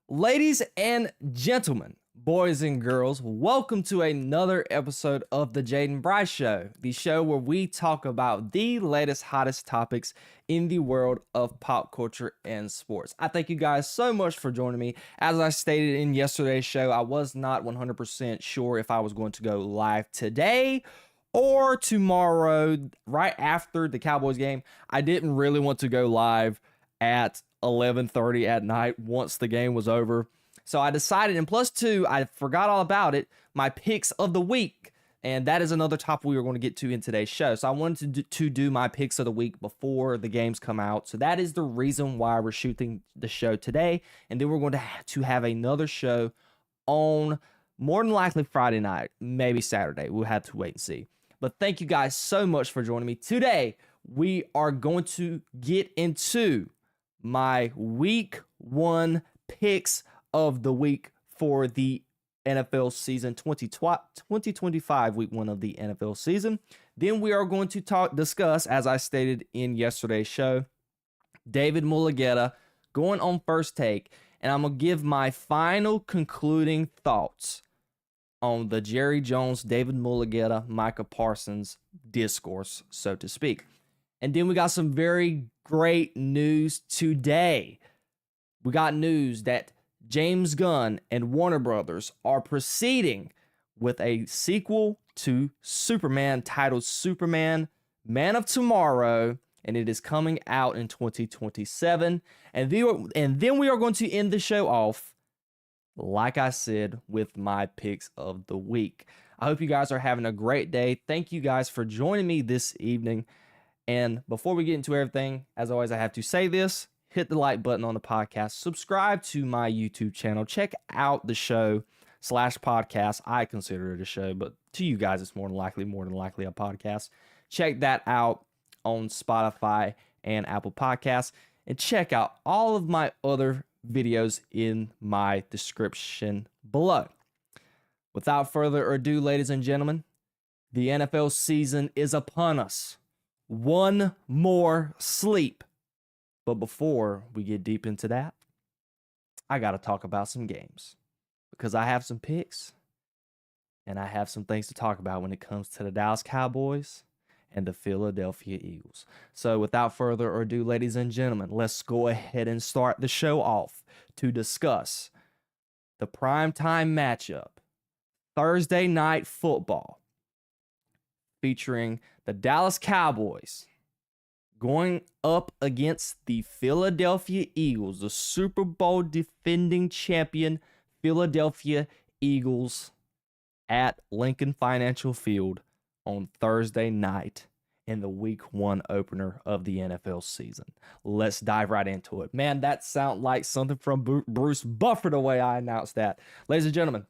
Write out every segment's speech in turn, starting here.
Ladies and gentlemen, boys and girls, welcome to another episode of the Jayden Bryce Show, the show where we talk about the latest, hottest topics in the world of pop culture and sports. I thank you guys so much for joining me. As I stated in yesterday's show, I was not 100% sure if I was going to go live today or tomorrow, right after the Cowboys game. I didn't really want to go live at 11:30 at night once the game was over. So I decided, and plus two, I forgot all about it, my picks of the week. And that is another topic we are going to get to in today's show. So I wanted to do my picks of the week before the games come out. So that is the reason why we're shooting the show today. And then we're going to have another show on more than likely Friday night, maybe Saturday. We'll have to wait and see. But thank you guys so much for joining me. Today, we are going to get into my week one picks of the week for the NFL season 2025, week one of the NFL season. Then we are going to discuss, as I stated in yesterday's show, David Mulugheta going on First Take, and I'm going to give my final concluding thoughts on the Jerry Jones, David Mulugheta, Micah Parsons discourse, so to speak. And then we got some very great news today. We got news that James Gunn and Warner Brothers are proceeding with a sequel to Superman titled Superman Man of Tomorrow, and it is coming out in 2027. And then we are going to end the show off, like I said, with my picks of the week. I hope you guys are having a great day. Thank you guys for joining me this evening. And before we get into everything, as always, I have to say this. Hit the like button on the podcast. Subscribe to my YouTube channel. Check out the show / podcast. I consider it a show, but to you guys, it's more than likely a podcast. Check that out on Spotify and Apple Podcasts. And check out all of my other videos in my description below. Without further ado, ladies and gentlemen, the NFL season is upon us. One more sleep. But before we get deep into that, I got to talk about some games because I have some picks and I have some things to talk about when it comes to the Dallas Cowboys and the Philadelphia Eagles. So without further ado, ladies and gentlemen, let's go ahead and start the show off to discuss the primetime matchup, Thursday Night Football, featuring the Dallas Cowboys going up against the Philadelphia Eagles, the Super Bowl defending champion Philadelphia Eagles at Lincoln Financial Field on Thursday night in the week one opener of the NFL season. Let's dive right into it. Man, that sounds like something from Bruce Buffer the way I announced that. Ladies and gentlemen,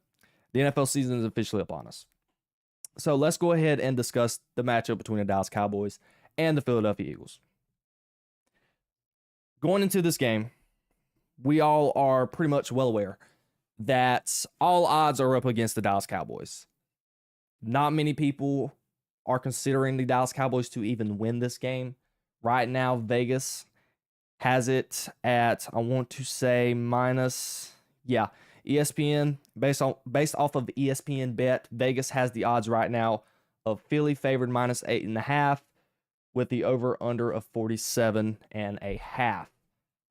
the NFL season is officially upon us. So let's go ahead and discuss the matchup between the Dallas Cowboys and the Philadelphia Eagles. Going into this game, we all are pretty much well aware that all odds are up against the Dallas Cowboys. Not many people are considering the Dallas Cowboys to even win this game. Right now, Vegas has it at, I want to say, ESPN, based off of the ESPN bet, Vegas has the odds right now of Philly favored -8.5 with the over-under of 47.5.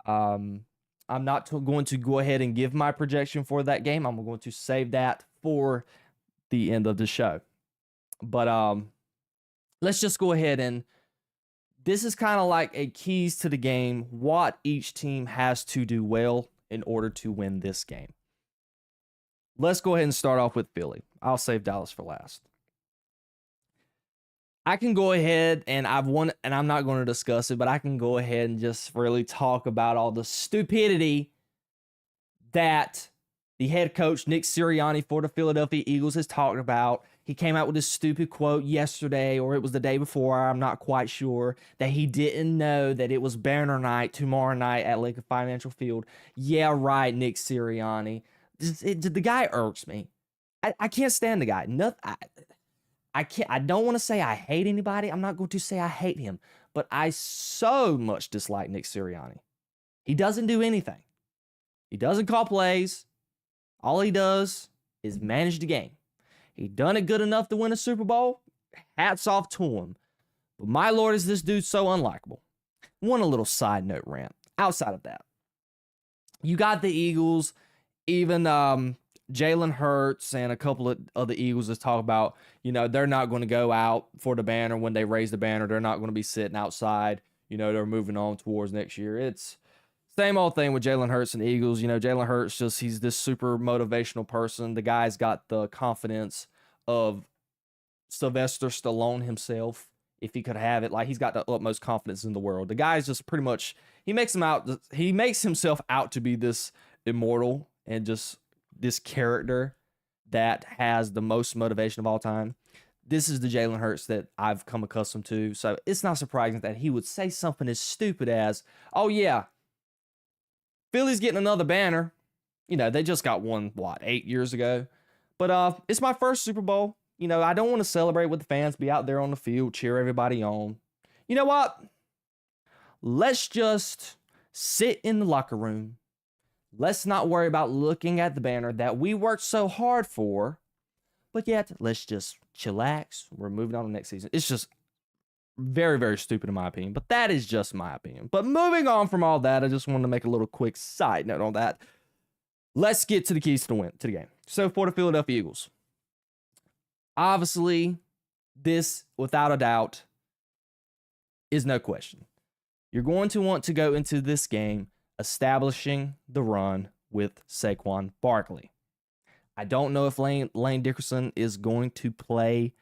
I'm not going to go ahead and give my projection for that game. I'm going to save that for the end of the show. But let's just go ahead and this is kind of like a keys to the game, what each team has to do well in order to win this game. Let's go ahead and start off with Philly. I'll save Dallas for last. I can go ahead and I'm not going to discuss it, but I can go ahead and just really talk about all the stupidity that the head coach, Nick Sirianni, for the Philadelphia Eagles has talked about. He came out with this stupid quote yesterday, or it was the day before, I'm not quite sure, that he didn't know that it was Banner Night tomorrow night at Lincoln Financial Field. Yeah, right, Nick Sirianni. The guy irks me. I can't stand the guy. I don't want to say I hate anybody. I'm not going to say I hate him, but I so much dislike Nick Sirianni. He doesn't do anything. He doesn't call plays. All he does is manage the game. He done it good enough to win a Super Bowl. Hats off to him. But my Lord, is this dude so unlikable. One a little side note rant. Outside of that, you got the Eagles, even Jalen Hurts and a couple of other Eagles that talk about, they're not going to go out for the banner when they raise the banner. They're not going to be sitting outside. They're moving on towards next year. It's same old thing with Jalen Hurts and the Eagles. Jalen Hurts he's this super motivational person. The guy's got the confidence of Sylvester Stallone himself, if he could have it. Like, he's got the utmost confidence in the world. The guy's just pretty much, he makes himself out to be this immortal and just this character that has the most motivation of all time. This is the Jalen Hurts that I've come accustomed to. So it's not surprising that he would say something as stupid as, oh yeah, Philly's getting another banner. They just got one, 8 years ago? But it's my first Super Bowl. I don't want to celebrate with the fans, be out there on the field, cheer everybody on. You know what? Let's just sit in the locker room. Let's not worry about looking at the banner that we worked so hard for. But yet, let's just chillax. We're moving on to next season. It's just very, very stupid in my opinion. But that is just my opinion. But moving on from all that, I just wanted to make a little quick side note on that. Let's get to the keys to the win, to the game. So for the Philadelphia Eagles, obviously, this, without a doubt, is no question. You're going to want to go into this game establishing the run with Saquon Barkley. I don't know if Lane Dickerson is going to play.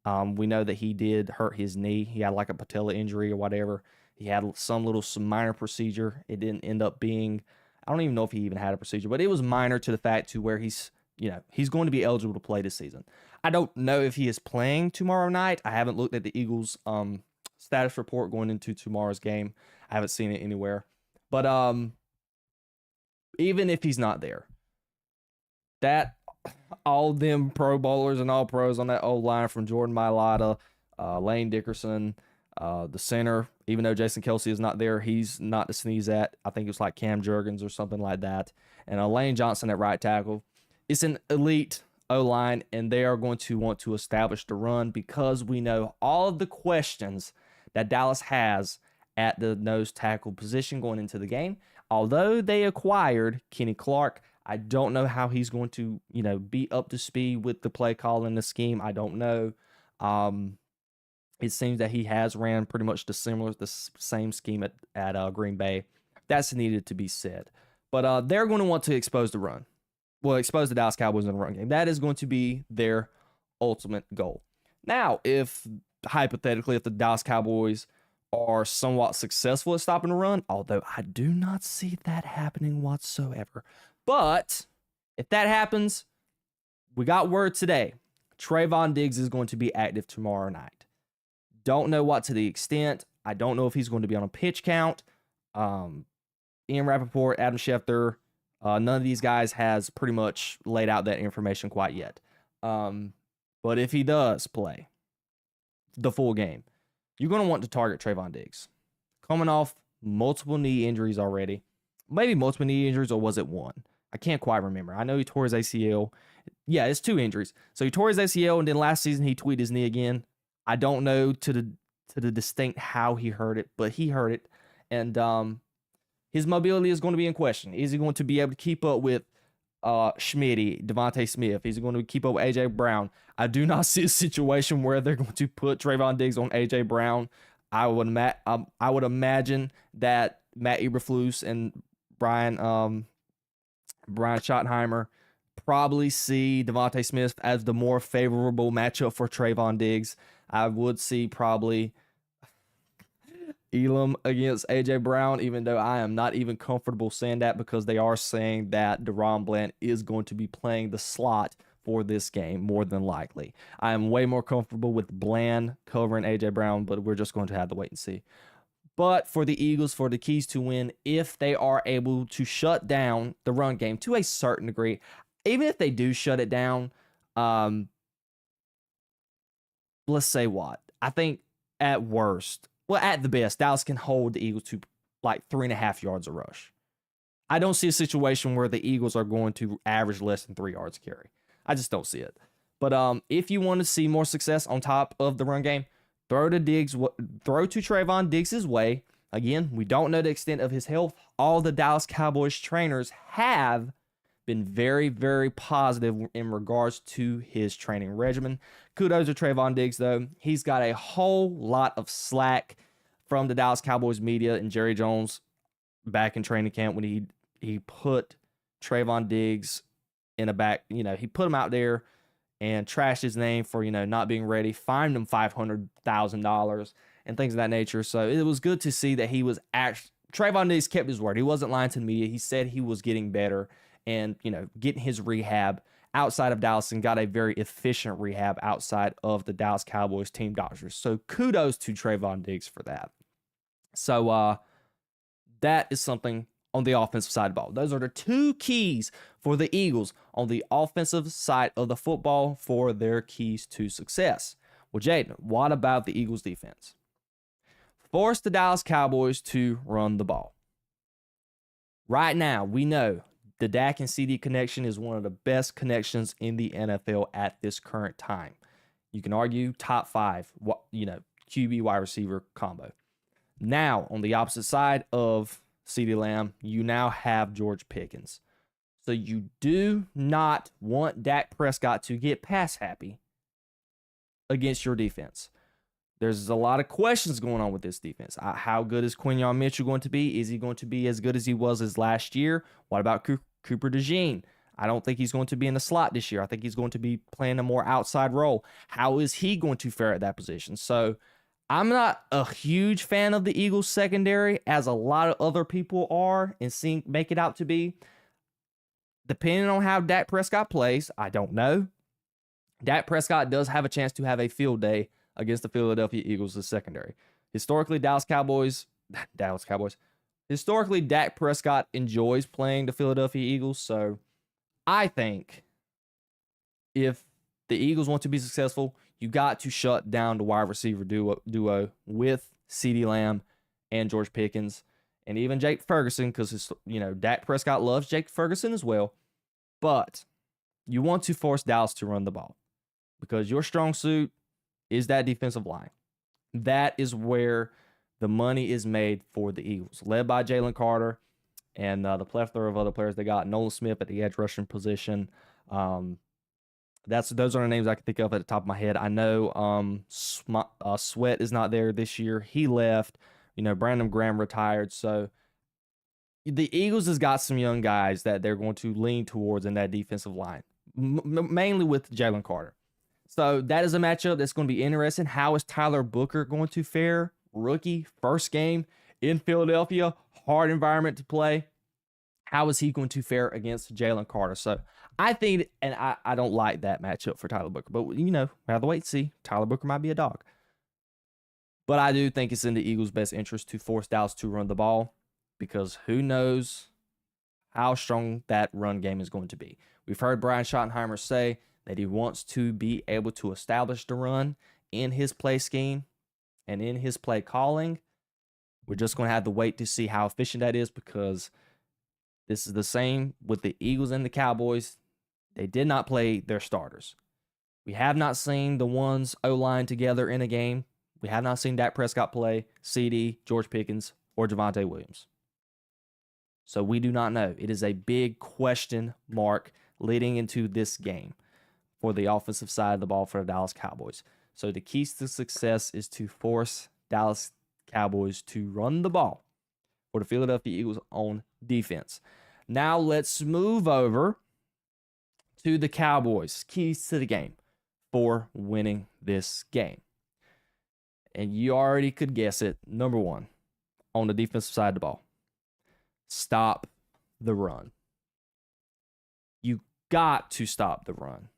We know that he did hurt his knee. He had like a patella injury or whatever. He had some minor procedure. It didn't end up being, I don't even know if he even had a procedure, but it was minor to the fact to where he's going to be eligible to play this season. I don't know if he is playing tomorrow night. I haven't looked at the Eagles status report going into tomorrow's game. I haven't seen it anywhere. But even if he's not there, that all them Pro Bowlers and all pros on that old line from Jordan Mailata, Lane Dickerson, the center, even though Jason Kelce is not there, he's not to sneeze at. I think it's like Cam Jurgens or something like that. And Lane Johnson at right tackle. It's an elite O-line, and they are going to want to establish the run because we know all of the questions that Dallas has at the nose tackle position going into the game. Although they acquired Kenny Clark, I don't know how he's going to, be up to speed with the play call and the scheme. I don't know. It seems that he has ran pretty much the same scheme at Green Bay. That's needed to be said. But they're going to want to expose the run. Well, expose the Dallas Cowboys in the run game. That is going to be their ultimate goal. Now, hypothetically, if the Dallas Cowboys are somewhat successful at stopping the run, although I do not see that happening whatsoever. But if that happens, we got word today. Trayvon Diggs is going to be active tomorrow night. Don't know what to the extent. I don't know if he's going to be on a pitch count. Ian Rappaport, Adam Schefter, none of these guys has pretty much laid out that information quite yet. But if he does play the full game, you're going to want to target Trayvon Diggs. Coming off multiple knee injuries already. Maybe multiple knee injuries, or was it one? I can't quite remember. I know he tore his ACL. Yeah, it's 2 injuries. So he tore his ACL, and then last season he tweaked his knee again. I don't know to the distinct how he hurt it, but he hurt it. And his mobility is going to be in question. Is he going to be able to keep up with Schmitty, Devontae Smith? Is he going to keep up with A.J. Brown? I do not see a situation where they're going to put Trayvon Diggs on A.J. Brown. I would imagine that Matt Eberflus and Brian Schottenheimer probably see Devontae Smith as the more favorable matchup for Trayvon Diggs. I would see probably Elam against A.J. Brown, even though I am not even comfortable saying that because they are saying that DaRon Bland is going to be playing the slot for this game, more than likely. I am way more comfortable with Bland covering A.J. Brown, but we're just going to have to wait and see. But for the Eagles, for the keys to win, if they are able to shut down the run game to a certain degree, even if they do shut it down, let's say what? I think at worst, well, at the best, Dallas can hold the Eagles to like 3.5 yards a rush. I don't see a situation where the Eagles are going to average less than 3 yards a carry. I just don't see it. But if you want to see more success on top of the run game, throw to Trayvon Diggs' way. Again, we don't know the extent of his health. All the Dallas Cowboys trainers have been very, very positive in regards to his training regimen. Kudos to Trayvon Diggs, though. He's got a whole lot of slack from the Dallas Cowboys media and Jerry Jones back in training camp when he put Trayvon Diggs in a back, he put him out there and trashed his name for, not being ready, fined him $500,000 and things of that nature. So it was good to see that he was Trayvon Diggs kept his word. He wasn't lying to the media. He said he was getting better and, getting his rehab outside of Dallas, and got a very efficient rehab outside of the Dallas Cowboys team doctors. So kudos to Trayvon Diggs for that. So that is something on the offensive side of the ball. Those are the two keys for the Eagles on the offensive side of the football for their keys to success. Well, Jayden, what about the Eagles defense? Force the Dallas Cowboys to run the ball. Right now, we know the Dak and CD connection is one of the best connections in the NFL at this current time. You can argue top 5, QB wide receiver combo. Now, on the opposite side of CeeDee Lamb, you now have George Pickens. So you do not want Dak Prescott to get pass happy against your defense. There's a lot of questions going on with this defense. How good is Quinyon Mitchell going to be? Is he going to be as good as he was as last year? What about Cooper DeJean? I don't think he's going to be in the slot this year. I think he's going to be playing a more outside role. How is he going to fare at that position? So I'm not a huge fan of the Eagles secondary, as a lot of other people are and make it out to be. Depending on how Dak Prescott plays, I don't know. Dak Prescott does have a chance to have a field day against the Philadelphia Eagles' secondary. Historically, Historically, Dak Prescott enjoys playing the Philadelphia Eagles, so I think if the Eagles want to be successful, you got to shut down the wide receiver duo with CeeDee Lamb and George Pickens and even Jake Ferguson, because Dak Prescott loves Jake Ferguson as well. But you want to force Dallas to run the ball because your strong suit is that defensive line. That is where the money is made for the Eagles, led by Jalen Carter and the plethora of other players they got. Nolan Smith at the edge rushing position. Those are the names I can think of at the top of my head. I know Sweat is not there this year. He left. Brandon Graham retired. So the Eagles has got some young guys that they're going to lean towards in that defensive line, mainly with Jalen Carter. So that is a matchup that's going to be interesting. How is Tyler Booker going to fare? Rookie, first game in Philadelphia, hard environment to play. How is he going to fare against Jalen Carter? So I think, and I don't like that matchup for Tyler Booker, but we have to wait and see. Tyler Booker might be a dog. But I do think it's in the Eagles' best interest to force Dallas to run the ball, because who knows how strong that run game is going to be. We've heard Brian Schottenheimer say that he wants to be able to establish the run in his play scheme and in his play calling. We're just going to have to wait to see how efficient that is, because this is the same with the Eagles and the Cowboys. They did not play their starters. We have not seen the ones O-line together in a game. We have not seen Dak Prescott play, CD, George Pickens, or Javonte Williams. So we do not know. It is a big question mark leading into this game for the offensive side of the ball for the Dallas Cowboys. So the keys to success is to force Dallas Cowboys to run the ball for the Philadelphia Eagles on defense. Now let's move over to the Cowboys. Keys to the game for winning this game. And you already could guess it. Number one, on the defensive side of the ball, stop the run. You got to stop the run.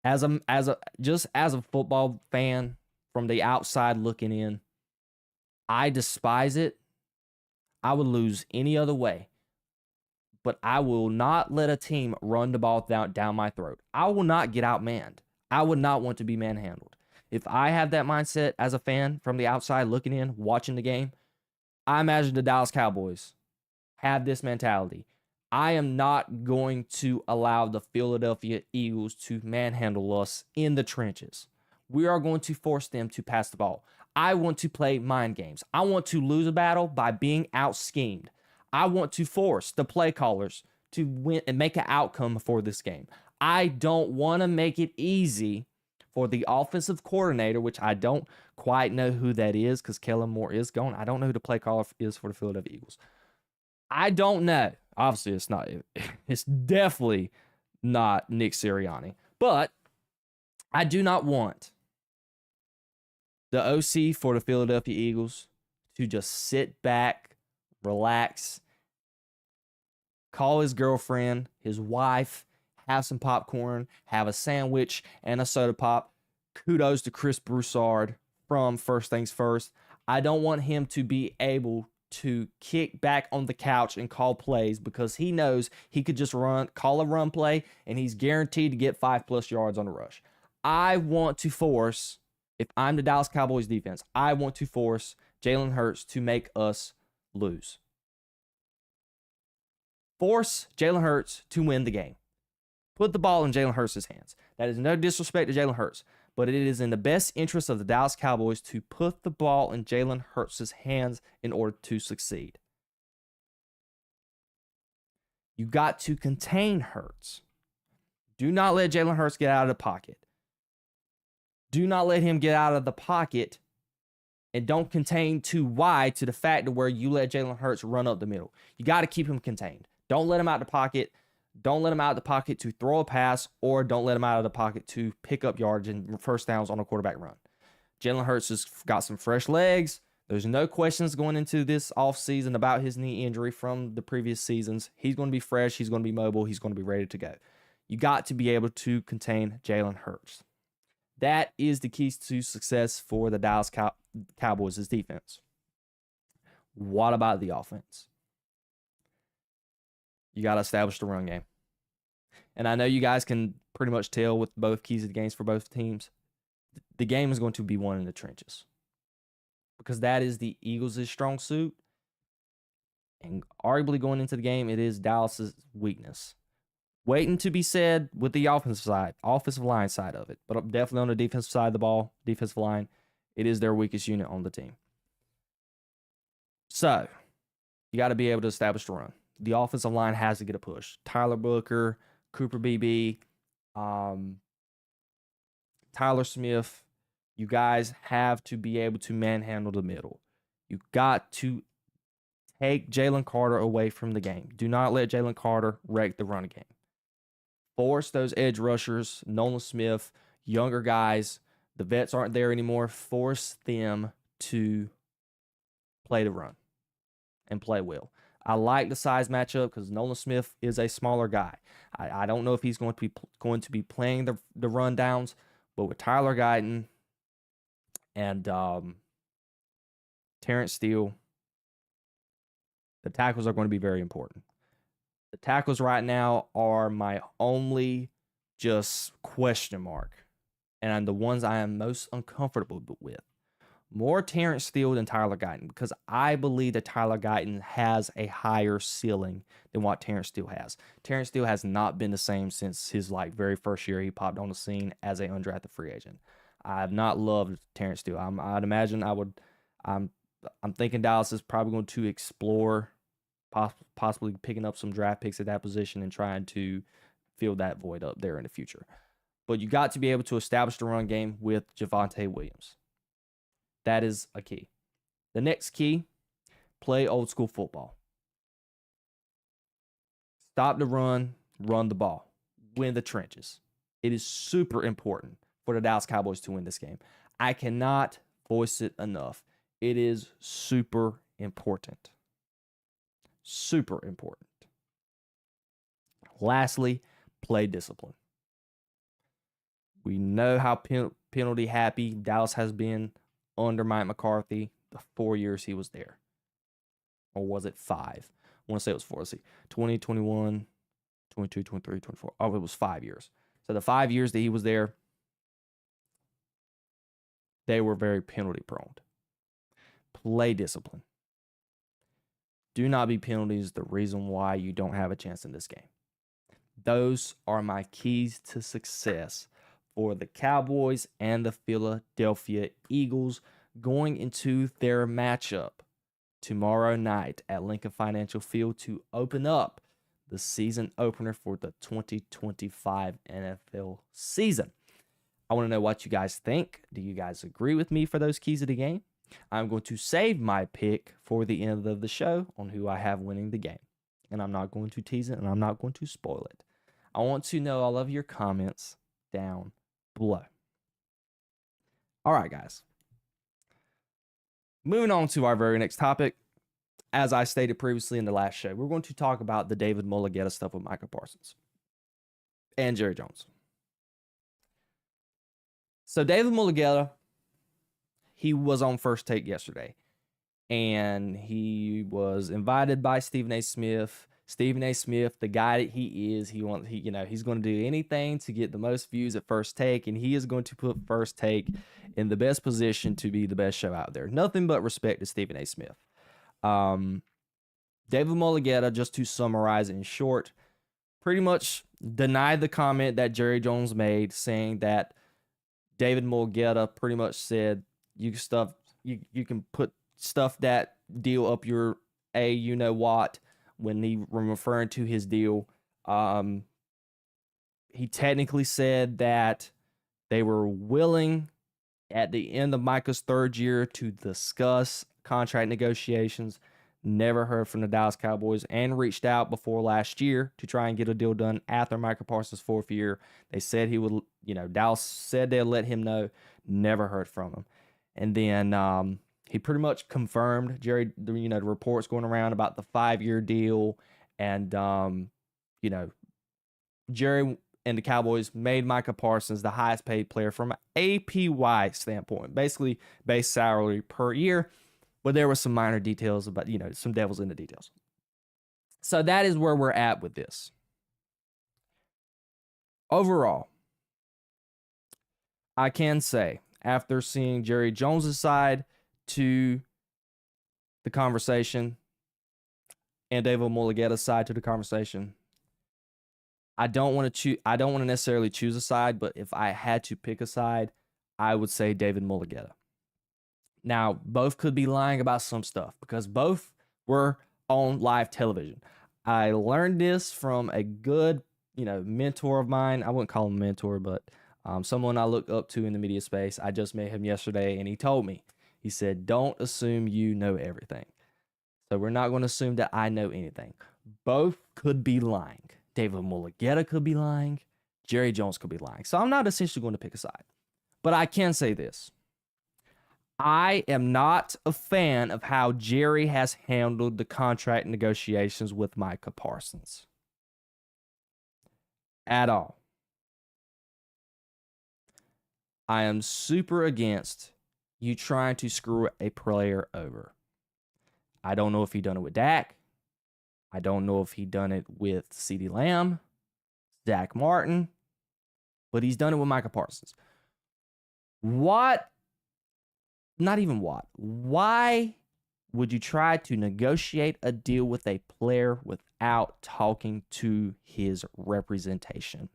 As a football fan from the outside looking in, I despise it. I would lose any other way. But I will not let a team run the ball down my throat. I will not get outmanned. I would not want to be manhandled. If I have that mindset as a fan from the outside looking in, watching the game, I imagine the Dallas Cowboys have this mentality. I am not going to allow the Philadelphia Eagles to manhandle us in the trenches. We are going to force them to pass the ball. I want to play mind games. I want to lose a battle by being out schemed. I want to force the play callers to win and make an outcome for this game. I don't want to make it easy for the offensive coordinator, which I don't quite know who that is because Kellen Moore is gone. I don't know who the play caller is for the Philadelphia Eagles. I don't know. Obviously, it's not. It's definitely not Nick Sirianni. But I do not want the OC for the Philadelphia Eagles to just sit back, relax, call his girlfriend, his wife, have some popcorn, have a sandwich, and a soda pop. Kudos to Chris Broussard from First Things First. I don't want him to be able to kick back on the couch and call plays because he knows he could just call a run play, and he's guaranteed to get 5+ yards on the rush. I want to force, if I'm the Dallas Cowboys defense, I want to force Jalen Hurts to make us lose. Force Jalen Hurts to win the game. Put the ball in Jalen Hurts' hands. That is no disrespect to Jalen Hurts, but it is in the best interest of the Dallas Cowboys to put the ball in Jalen Hurts' hands in order to succeed. You got to contain Hurts. Do not let Jalen Hurts get out of the pocket. Do not let him get out of the pocket, and don't contain too wide to the fact of where you let Jalen Hurts run up the middle. You got to keep him contained. Don't let him out of the pocket. Don't let him out of the pocket to throw a pass, or don't let him out of the pocket to pick up yards and first downs on a quarterback run. Jalen Hurts has got some fresh legs. There's no questions going into this offseason about his knee injury from the previous seasons. He's going to be fresh. He's going to be mobile. He's going to be ready to go. You got to be able to contain Jalen Hurts. That is the keys to success for the Dallas Cowboys' defense. What about the offense? You got to establish the run game. And I know you guys can pretty much tell with both keys of the games for both teams. The game is going to be won in the trenches, because that is the Eagles' strong suit. And arguably going into the game, it is Dallas' weakness. Waiting to be said with the offensive line side of it. But definitely on the defensive side of the ball, defensive line, it is their weakest unit on the team. So, you got to be able to establish the run. The offensive line has to get a push. Tyler Booker, Cooper Beebe, Tyler Smith, you guys have to be able to manhandle the middle. You got to take Jalen Carter away from the game. Do not let Jalen Carter wreck the run game. Force those edge rushers, Nolan Smith, younger guys. The vets aren't there anymore. Force them to play the run and play well. I like the size matchup because Nolan Smith is a smaller guy. I don't know if he's going to be playing the run downs, but with Tyler Guyton and Terrence Steele, the tackles are going to be very important. The tackles right now are my only just question mark, and the ones I am most uncomfortable with. More Terrence Steele than Tyler Guyton, because I believe that Tyler Guyton has a higher ceiling than what Terrence Steele has. Terrence Steele has not been the same since his very first year he popped on the scene as an undrafted free agent. I have not loved Terrence Steele. I'd imagine I'm thinking Dallas is probably going to explore possibly picking up some draft picks at that position and trying to fill that void up there in the future. But you got to be able to establish the run game with Javonte Williams. That is a key. The next key, play old school football. Stop the run, run the ball, win the trenches. It is super important for the Dallas Cowboys to win this game. I cannot voice it enough. It is super important. Super important. Lastly, play discipline. We know how penalty happy Dallas has been under Mike McCarthy the 4 years he was there. Or was it 5? I want to say it was 4. Let's see. 2021, 22, 23, 24. Oh, it was 5 years. So the 5 years that he was there, they were very penalty prone. Play discipline. Do not be penalties the reason why you don't have a chance in this game. Those are my keys to success for the Cowboys and the Philadelphia Eagles going into their matchup tomorrow night at Lincoln Financial Field to open up the season opener for the 2025 NFL season. I want to know what you guys think. Do you guys agree with me for those keys of the game? I'm going to save my pick for the end of the show on who I have winning the game. And I'm not going to tease it and I'm not going to spoil it. I want to know all of your comments down below. All right, guys. Moving on to our very next topic. As I stated previously in the last show, we're going to talk about the David Mulugheta stuff with Micah Parsons and Jerry Jones. So David Mulugheta, he was on First Take yesterday, and he was invited by Stephen A. Smith. Stephen A. Smith, the guy that he is, he's going to do anything to get the most views at First Take, and he is going to put First Take in the best position to be the best show out there. Nothing but respect to Stephen A. Smith. David Mulugheta, just to summarize in short, pretty much denied the comment that Jerry Jones made, saying that David Mulugheta pretty much said you can put stuff that deal up your you know what when he referring to his deal. He technically said that they were willing at the end of Micah's third year to discuss contract negotiations. Never heard from the Dallas Cowboys and reached out before last year to try and get a deal done after Micah Parsons' fourth year. They said he would, Dallas said they'd let him know. Never heard from him. And then he pretty much confirmed the reports going around about the 5-year deal. And, Jerry and the Cowboys made Micah Parsons the highest paid player from an APY standpoint, basically base salary per year. But there were some minor details about, some devils in the details. So that is where we're at with this. Overall, I can say, after seeing Jerry Jones' side to the conversation and David Mulugheta's side to the conversation, I don't want to necessarily choose a side, but if I had to pick a side, I would say David Mulugheta. Now, both could be lying about some stuff because both were on live television. I learned this from a good, mentor of mine. I wouldn't call him a mentor, but someone I look up to in the media space. I just met him yesterday, and he told me, he said, don't assume you know everything. So we're not going to assume that I know anything. Both could be lying. David Mulugheta could be lying. Jerry Jones could be lying. So I'm not essentially going to pick a side. But I can say this. I am not a fan of how Jerry has handled the contract negotiations with Micah Parsons. At all. I am super against you trying to screw a player over. I don't know if he done it with Dak. I don't know if he done it with CeeDee Lamb, Zach Martin, but he's done it with Micah Parsons. Why would you try to negotiate a deal with a player without talking to his representation?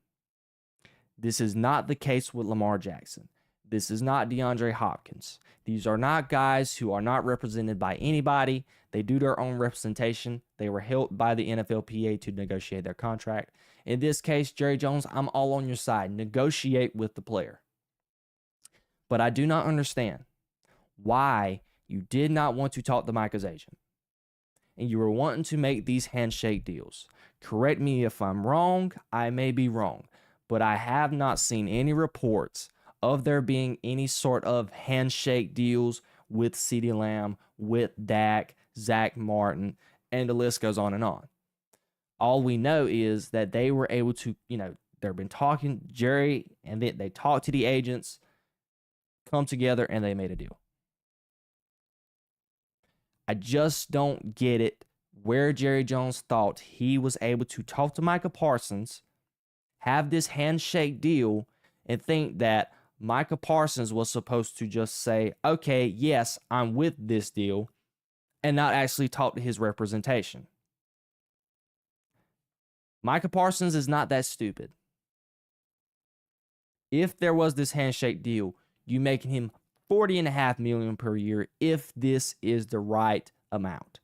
This is not the case with Lamar Jackson. This is not DeAndre Hopkins. These are not guys who are not represented by anybody. They do their own representation. They were helped by the NFLPA to negotiate their contract. In this case, Jerry Jones, I'm all on your side. Negotiate with the player. But I do not understand why you did not want to talk to Micah's agent. And you were wanting to make these handshake deals. Correct me if I'm wrong. I may be wrong. But I have not seen any reports of there being any sort of handshake deals with CeeDee Lamb, with Dak, Zach Martin, and the list goes on and on. All we know is that they were able to, they've been talking, Jerry, and they talked to the agents, come together, and they made a deal. I just don't get it where Jerry Jones thought he was able to talk to Micah Parsons, have this handshake deal, and think that Micah Parsons was supposed to just say, okay, yes, I'm with this deal, and not actually talk to his representation. Micah Parsons is not that stupid. If there was this handshake deal, you making him $40.5 million per year if this is the right amount.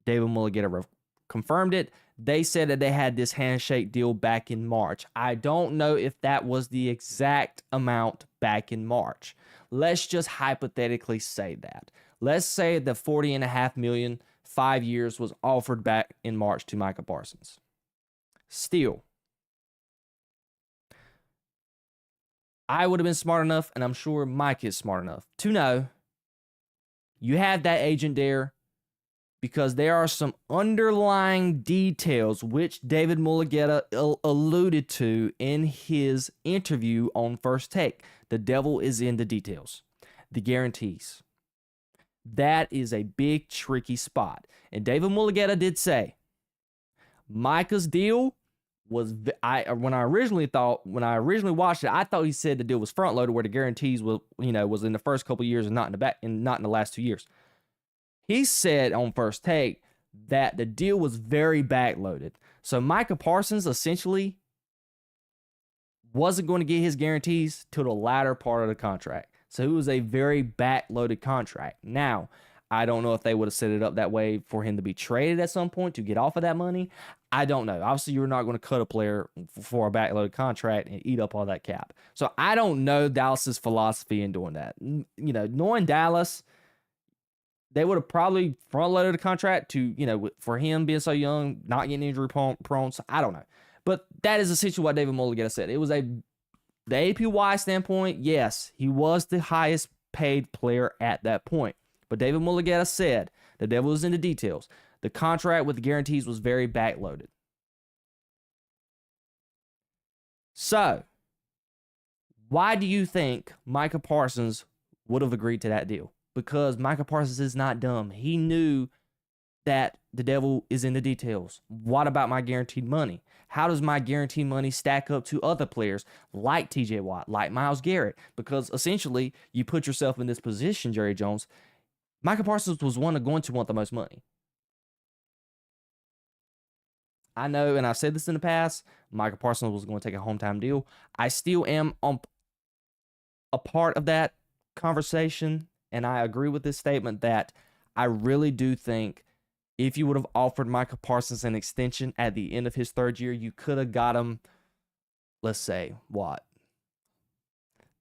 David Mulugheta confirmed it. They said that they had this handshake deal back in March. I don't know if that was the exact amount back in March. Let's just hypothetically say that. Let's say the $40.5 million, 5 years, was offered back in March to Micah Parsons. Still, I would have been smart enough, and I'm sure Mike is smart enough to know you have that agent there because there are some underlying details which David Mulugheta alluded to in his interview on First Take. The devil is in the details, the guarantees. That is a big, tricky spot. And David Mulugheta did say, Micah's deal was, when I originally watched it, I thought he said the deal was front loaded where the guarantees was in the first couple of years and not in the last 2 years. He said on First Take that the deal was very backloaded. So Micah Parsons essentially wasn't going to get his guarantees till the latter part of the contract. So it was a very backloaded contract. Now, I don't know if they would have set it up that way for him to be traded at some point to get off of that money. I don't know. Obviously, you're not going to cut a player for a backloaded contract and eat up all that cap. So I don't know Dallas's philosophy in doing that. Knowing Dallas, they would have probably front-loaded a contract to, for him being so young, not getting injury prone. So I don't know. But that is essentially what David Mulugheta said. It was the APY standpoint, yes, he was the highest paid player at that point. But David Mulugheta said the devil was in the details. The contract with the guarantees was very backloaded. So, why do you think Micah Parsons would have agreed to that deal? Because Micah Parsons is not dumb. He knew that the devil is in the details. What about my guaranteed money? How does my guaranteed money stack up to other players like TJ Watt, like Myles Garrett? Because essentially, you put yourself in this position, Jerry Jones. Micah Parsons was going to want the most money. I know, and I've said this in the past, Micah Parsons was going to take a hometown deal. I still am on a part of that conversation, and I agree with this statement that I really do think if you would have offered Micah Parsons an extension at the end of his third year, you could have got him, let's say, what?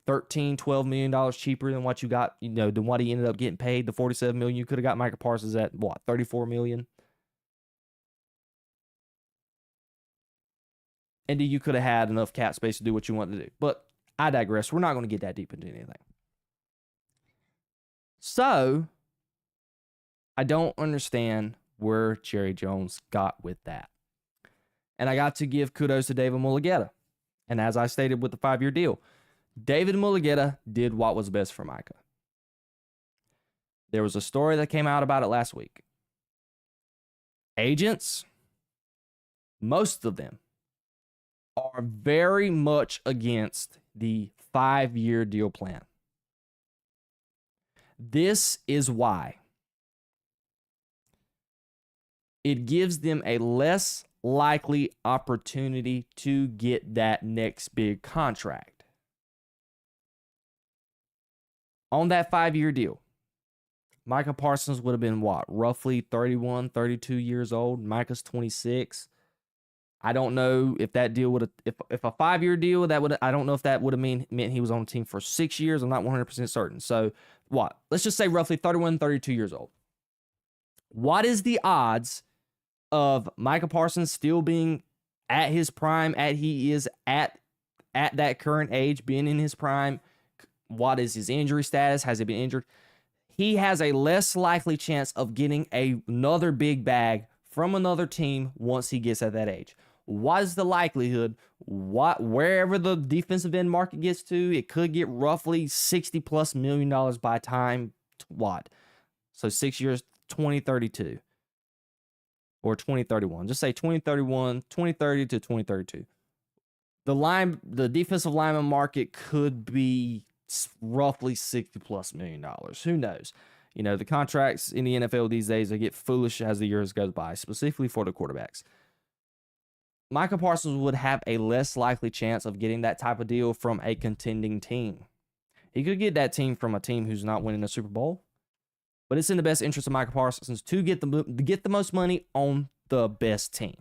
$13-12 million cheaper than what you got, than what he ended up getting paid. The $47 million, you could have got Micah Parsons at what, $34 million? And then you could have had enough cap space to do what you wanted to do. But I digress. We're not going to get that deep into anything. So, I don't understand where Jerry Jones got with that. And I got to give kudos to David Mulugheta. And as I stated with the 5-year deal, David Mulugheta did what was best for Micah. There was a story that came out about it last week. Agents, most of them, are very much against the 5-year deal plan. This is why. It gives them a less likely opportunity to get that next big contract. On that 5-year deal, Micah Parsons would have been what? Roughly 31, 32 years old. Micah's 26. I don't know if that deal would have, if a 5-year deal, I don't know if that would have meant he was on the team for 6 years. I'm not 100% certain. So what? Let's just say roughly 31, 32 years old. What is the odds of Micah Parsons still being at his prime, he is at that current age, being in his prime? What is his injury status? Has he been injured? He has a less likely chance of getting another big bag from another team once he gets at that age. What is the likelihood? Wherever the defensive end market gets to, it could get roughly $60+ million by time what? So 6 years, 2032 or 2031. Just say 2031, 2030 to 2032. The defensive lineman market could be roughly $60+ million. Who knows? The contracts in the NFL these days, they get foolish as the years goes by, specifically for the quarterbacks. Micah Parsons would have a less likely chance of getting that type of deal from a contending team. He could get that team from a team who's not winning a Super Bowl, but it's in the best interest of Micah Parsons to get the most money on the best team.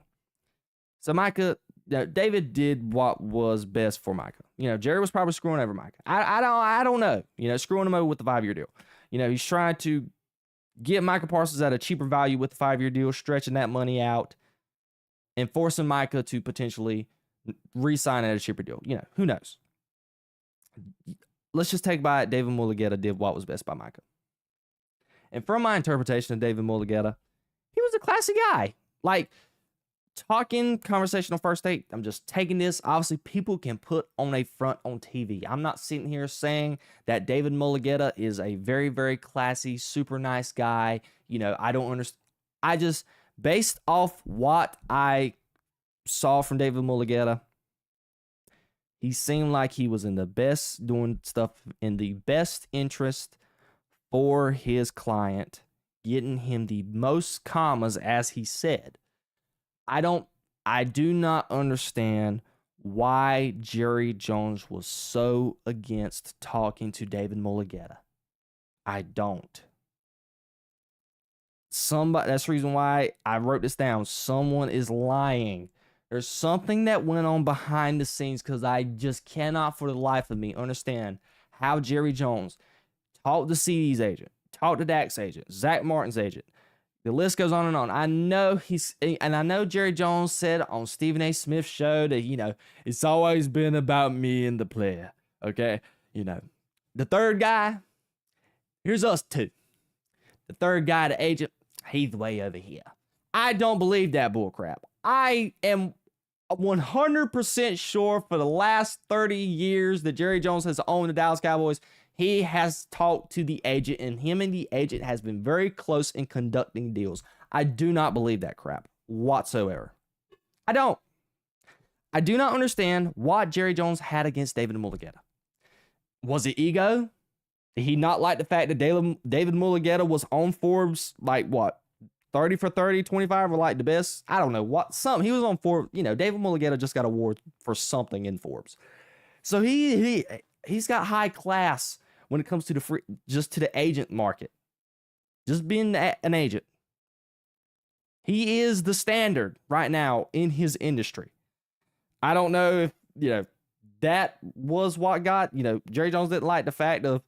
So Micah, David did what was best for Micah. Jerry was probably screwing over Micah. I don't know. Screwing him over with the 5-year deal. He's trying to get Micah Parsons at a cheaper value with the 5-year deal, stretching that money out, and forcing Micah to potentially re-sign at a cheaper deal. Who knows? Let's just take by it. David Mulugheta did what was best by Micah. And from my interpretation of David Mulugheta, he was a classy guy. Like, talking conversational first date, I'm just taking this. Obviously, people can put on a front on TV. I'm not sitting here saying that David Mulugheta is a very, very classy, super nice guy. I don't understand. I just, based off what I saw from David Mulugheta, he seemed like he was doing stuff in the best interest for his client, getting him the most commas, as he said. I do not understand why Jerry Jones was so against talking to David Mulugheta. I don't. That's the reason why I wrote this down. Someone is lying. There's something that went on behind the scenes, because I just cannot for the life of me understand how Jerry Jones talked to CD's agent, talked to Dak's agent, Zach Martin's agent. The list goes on and on. I know Jerry Jones said on Stephen A. Smith's show that, it's always been about me and the player. Okay? The third guy, here's us two. The third guy, the agent, he's way over here. I don't believe that bullcrap. I am 100% sure for the last 30 years that Jerry Jones has owned the Dallas Cowboys, he has talked to the agent, and him and the agent has been very close in conducting deals. I do not believe that crap whatsoever. I don't. I do not understand what Jerry Jones had against David Mulugheta. Was it ego? Did he not like the fact that David Mulugheta was on Forbes, 30 for 30, 25 were the best? I don't know what. He was on Forbes. David Mulugheta just got an award for something in Forbes. So he's got high class when it comes to the agent market. Just being an agent. He is the standard right now in his industry. I don't know if, that was what got, Jerry Jones didn't like the fact of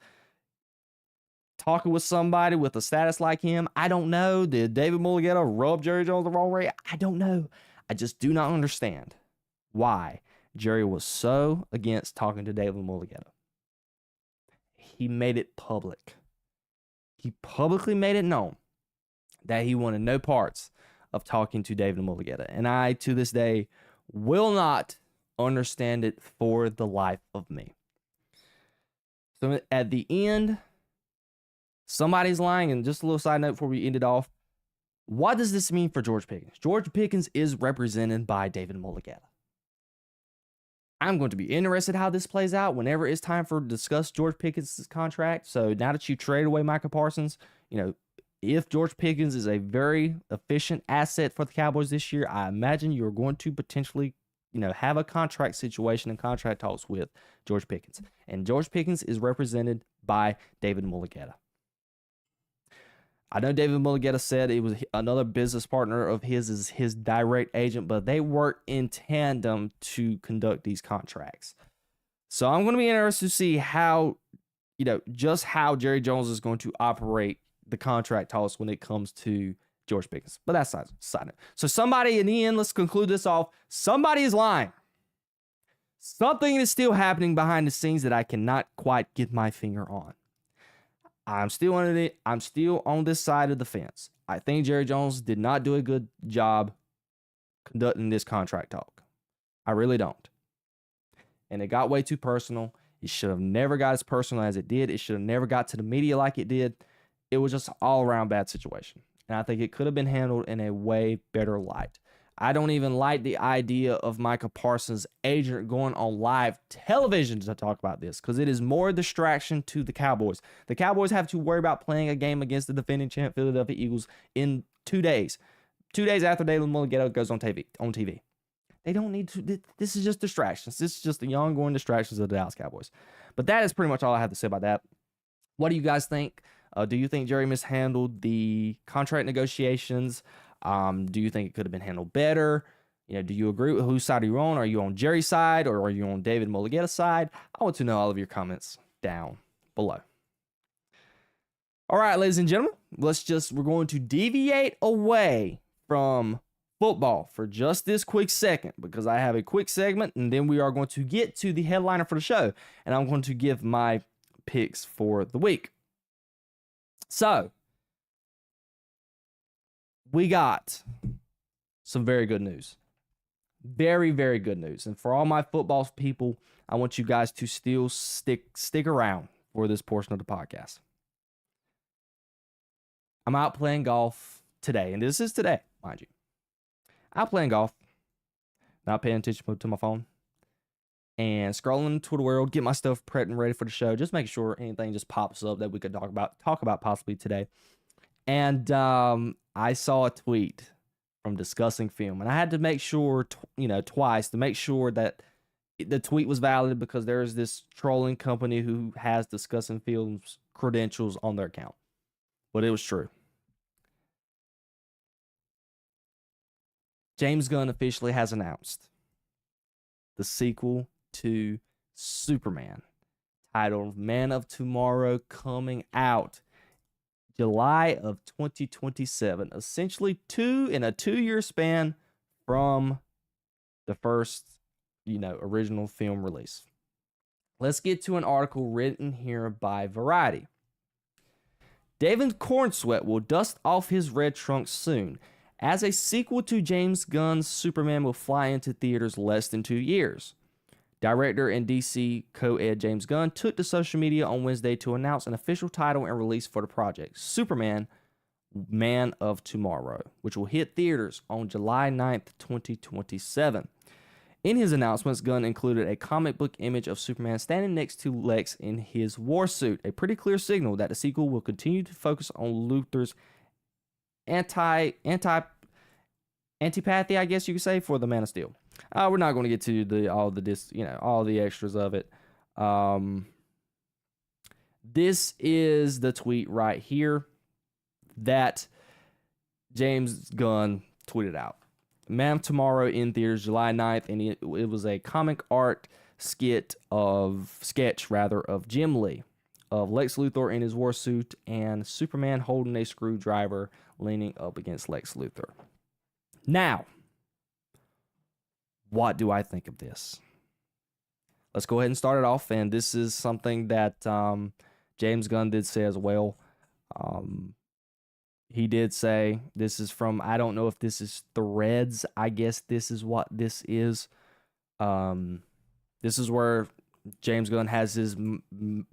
talking with somebody with a status like him. I don't know. Did David Mulugheta rub Jerry Jones the wrong way? I don't know. I just do not understand why Jerry was so against talking to David Mulugheta. He made it public. He publicly made it known that he wanted no parts of talking to David Mulugheta. And I, to this day, will not understand it for the life of me. So at the end, somebody's lying. And just a little side note before we end it off. What does this mean for George Pickens? George Pickens is represented by David Mulugheta. I'm going to be interested how this plays out whenever it's time for discuss George Pickens' contract. So now that you trade away Micah Parsons, if George Pickens is a very efficient asset for the Cowboys this year, I imagine you're going to potentially, have a contract situation and contract talks with George Pickens. And George Pickens is represented by David Mulugheta. I know David Mulugheta said it was another business partner of his is his direct agent, but they work in tandem to conduct these contracts. So I'm going to be interested to see how, just how Jerry Jones is going to operate the contract talks when it comes to George Pickens. But that's side note. So somebody in the end, let's conclude this off. Somebody is lying. Something is still happening behind the scenes that I cannot quite get my finger on. I'm still on this side of the fence. I think Jerry Jones did not do a good job conducting this contract talk. I really don't. And it got way too personal. It should have never got as personal as it did. It should have never got to the media like it did. It was just an all-around bad situation. And I think it could have been handled in a way better light. I don't even like the idea of Micah Parsons' agent going on live television to talk about this because it is more distraction to the Cowboys. The Cowboys have to worry about playing a game against the defending champ Philadelphia Eagles in 2 days. 2 days after David Mulugheta goes on TV. They don't need to. This is just distractions. This is just the ongoing distractions of the Dallas Cowboys. But that is pretty much all I have to say about that. What do you guys think? Do you think Jerry mishandled the contract negotiations? Do you think it could have been handled better? Do you agree with whose side are you on? Are you on Jerry's side or are you on David Mulugheta's side? I want to know all of your comments down below. All right, ladies and gentlemen, we're going to deviate away from football for just this quick second because I have a quick segment and then we are going to get to the headliner for the show and I'm going to give my picks for the week. So, we got some very good news. Very, very good news. And for all my football people, I want you guys to still stick around for this portion of the podcast. I'm out playing golf today, and this is today, mind you. Out playing golf, not paying attention to my phone, and scrolling the Twitter world, get my stuff prepped and ready for the show, just making sure anything just pops up that we could talk about possibly today. And I saw a tweet from Discussing Film, and I had to make sure, twice to make sure that the tweet was valid because there is this trolling company who has Discussing Film's credentials on their account. But it was true. James Gunn officially has announced the sequel to Superman, titled Man of Tomorrow, coming out July of 2027, essentially in a 2-year span from the first, original film release. Let's get to an article written here by Variety. David Cornsweet will dust off his red trunks soon, as a sequel to James Gunn's Superman will fly into theaters less than 2 years. Director and DC co-ed James Gunn took to social media on Wednesday to announce an official title and release for the project, Superman, Man of Tomorrow, which will hit theaters on July 9th, 2027. In his announcements, Gunn included a comic book image of Superman standing next to Lex in his war suit, a pretty clear signal that the sequel will continue to focus on Luthor's antipathy, I guess you could say, for the Man of Steel. We're not going to get to all the extras of it. This is the tweet right here that James Gunn tweeted out. Man of Tomorrow in theaters July 9th, and it was a comic art sketch of Jim Lee, of Lex Luthor in his war suit and Superman holding a screwdriver leaning up against Lex Luthor. Now, what do I think of this? Let's go ahead and start it off, and this is something that James Gunn did say as well. He did say, this is from, I don't know if this is Threads, I guess this is what this is. This is where James Gunn has his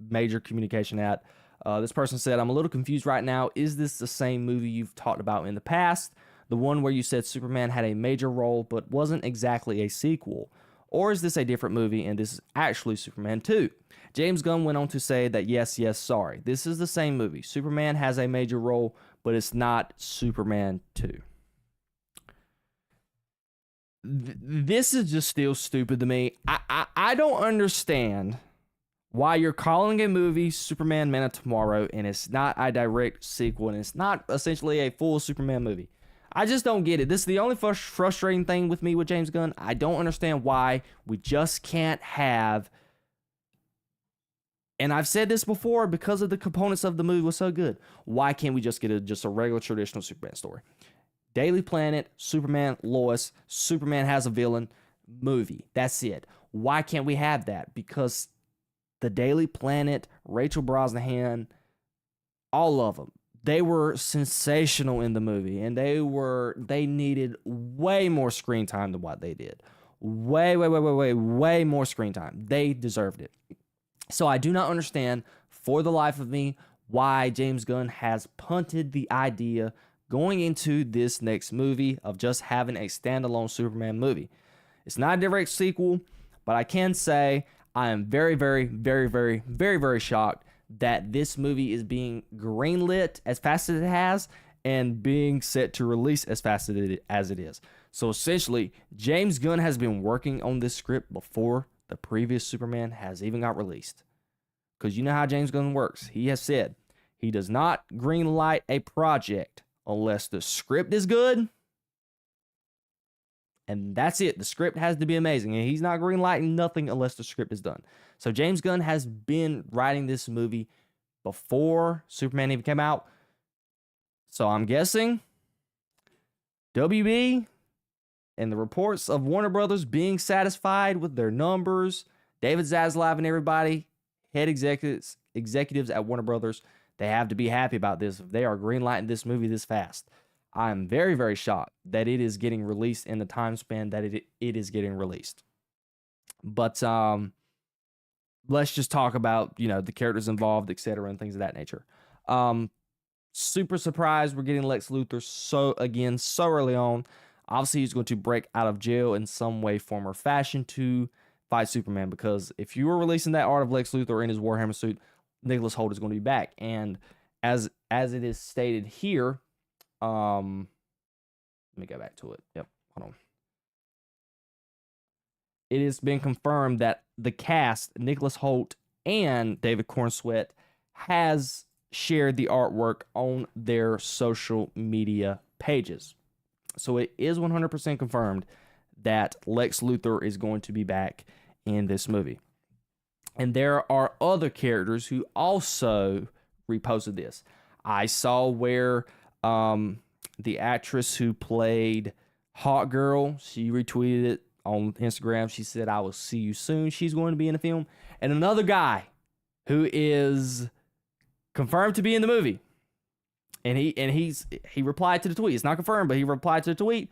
major communication at. This person said, I'm a little confused right now. Is this the same movie you've talked about in the past? The one where you said Superman had a major role but wasn't exactly a sequel? Or is this a different movie and this is actually Superman 2? James Gunn went on to say that yes, sorry. This is the same movie. Superman has a major role, but it's not Superman 2. This is just still stupid to me. I don't understand why you're calling a movie Superman Man of Tomorrow and it's not a direct sequel and it's not essentially a full Superman movie. I just don't get it. This is the only frustrating thing with me with James Gunn. I don't understand why we just can't have, and I've said this before because of the components of the movie was so good, why can't we just get just a regular traditional Superman story? Daily Planet, Superman, Lois, Superman has a villain, movie. That's it. Why can't we have that? Because the Daily Planet, Rachel Brosnahan, all of them, they were sensational in the movie, and they needed way more screen time than what they did. Way more screen time. They deserved it. So I do not understand, for the life of me, why James Gunn has punted the idea going into this next movie of just having a standalone Superman movie. It's not a direct sequel, but I can say I am very, very, very, very, very, very shocked that this movie is being greenlit as fast as it has and being set to release as fast as it is. So essentially, James Gunn has been working on this script before the previous Superman has even got released. Because you know how James Gunn works. He has said he does not greenlight a project unless the script is good. And that's it. The script has to be amazing. And he's not greenlighting nothing unless the script is done. So James Gunn has been writing this movie before Superman even came out. So I'm guessing WB and the reports of Warner Brothers being satisfied with their numbers, David Zaslav and everybody, head executives at Warner Brothers, they have to be happy about this if they are greenlighting this movie this fast. I'm very, very shocked that it is getting released in the time span that it is getting released. But let's just talk about, the characters involved, etc., and things of that nature. Super surprised we're getting Lex Luthor so early on. Obviously, he's going to break out of jail in some way, form, or fashion to fight Superman, because if you were releasing that art of Lex Luthor in his Warhammer suit, Nicholas Hoult is going to be back. And as it is stated here, let me go back to it. Yep, hold on. It has been confirmed that the cast, Nicholas Hoult and David Cornsweet, has shared the artwork on their social media pages. So it is 100% confirmed that Lex Luthor is going to be back in this movie. And there are other characters who also reposted this. I saw where the actress who played Hawk Girl, she retweeted it on Instagram. She said, "I will see you soon." She's going to be in the film. And another guy who is confirmed to be in the movie. And he replied to the tweet. It's not confirmed, but he replied to the tweet.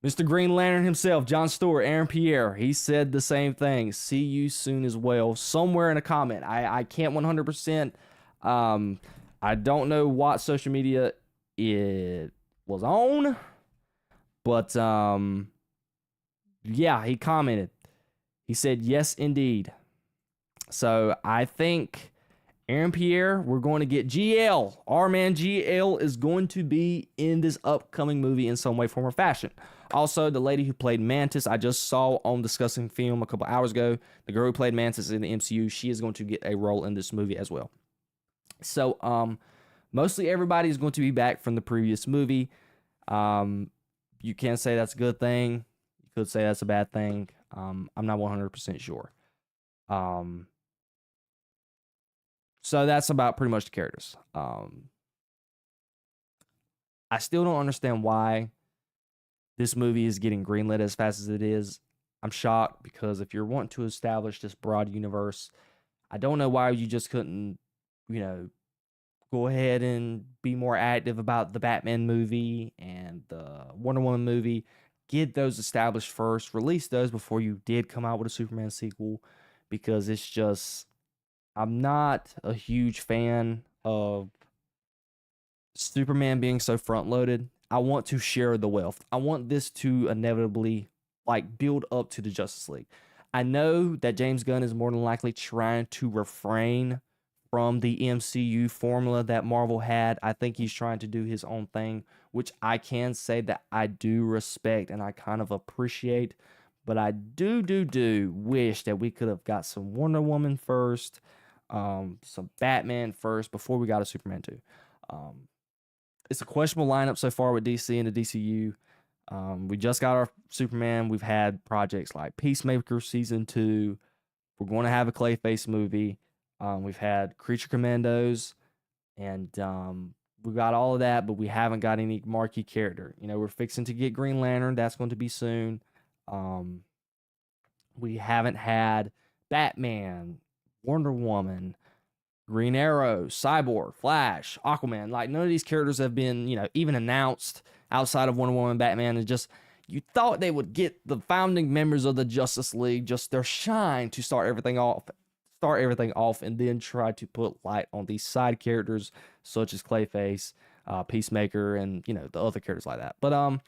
Mr. Green Lantern himself, John Stewart, Aaron Pierre, he said the same thing. See you soon as well. Somewhere in a comment. I can't 100%. I don't know what social media it was on. But, yeah, he commented. He said, yes, indeed. So I think Aaron Pierre, we're going to get GL. Our man GL is going to be in this upcoming movie in some way, form, or fashion. Also, the lady who played Mantis, I just saw on Discussing Film a couple hours ago. The girl who played Mantis in the MCU, she is going to get a role in this movie as well. So, mostly everybody is going to be back from the previous movie. You can say that's a good thing. You could say that's a bad thing. I'm not 100% sure. So that's about pretty much the characters. I still don't understand why this movie is getting greenlit as fast as it is. I'm shocked because if you're wanting to establish this broad universe, I don't know why you just couldn't, go ahead and be more active about the Batman movie and the Wonder Woman movie. Get those established first. Release those before you did come out with a Superman sequel, because it's just, I'm not a huge fan of Superman being so front-loaded. I want to share the wealth. I want this to inevitably build up to the Justice League. I know that James Gunn is more than likely trying to refrain from the MCU formula that Marvel had. I think he's trying to do his own thing, which I can say that I do respect and I kind of appreciate. But I do wish that we could have got some Wonder Woman first, some Batman first before we got a Superman 2. It's a questionable lineup so far with DC and the DCU. We just got our Superman. We've had projects like Peacemaker Season 2. We're going to have a Clayface movie. We've had Creature Commandos. And we got all of that, but we haven't got any marquee character. We're fixing to get Green Lantern. That's going to be soon. We haven't had Batman, Wonder Woman, Green Arrow, Cyborg, Flash, Aquaman. None of these characters have been, even announced outside of Wonder Woman, Batman. And just, you thought they would get the founding members of the Justice League, just their shine to start everything off, and then try to put light on these side characters such as Clayface, Peacemaker, and the other characters like that. But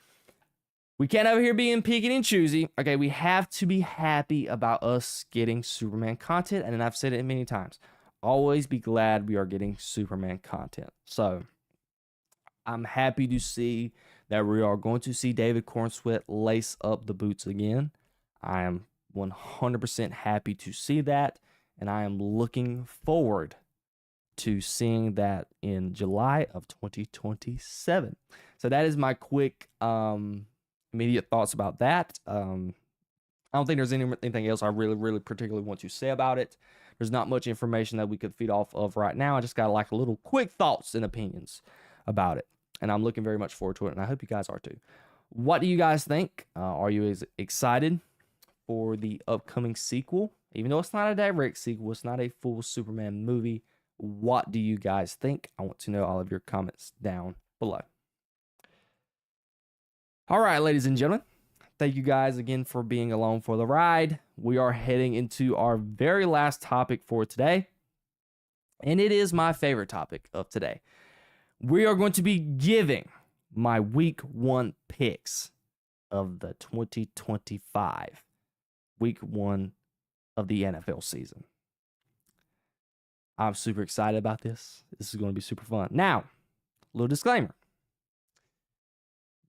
we can't over here being picky and choosy. Okay, we have to be happy about us getting Superman content, and I've said it many times. Always be glad we are getting Superman content. So I'm happy to see that we are going to see David Cornsweet lace up the boots again. I am 100% happy to see that, and I am looking forward to seeing that in July of 2027. So that is my quick immediate thoughts about that. I don't think there's anything else I really particularly want to say about it. There's not much information that we could feed off of right now. I just got like a little quick thoughts and opinions about it, and I'm looking very much forward to it, and I hope you guys are too. What do you guys think? Are you excited for the upcoming sequel? Even though it's not a direct sequel, it's not a full Superman movie. What do you guys think? I want to know all of your comments down below. All right, ladies and gentlemen, thank you guys again for being along for the ride. We are heading into our very last topic for today, and it is my favorite topic of today. We are going to be giving my week 1 picks of the 2025 week 1 of the NFL season. I'm super excited about this. This is going to be super fun. Now, little disclaimer.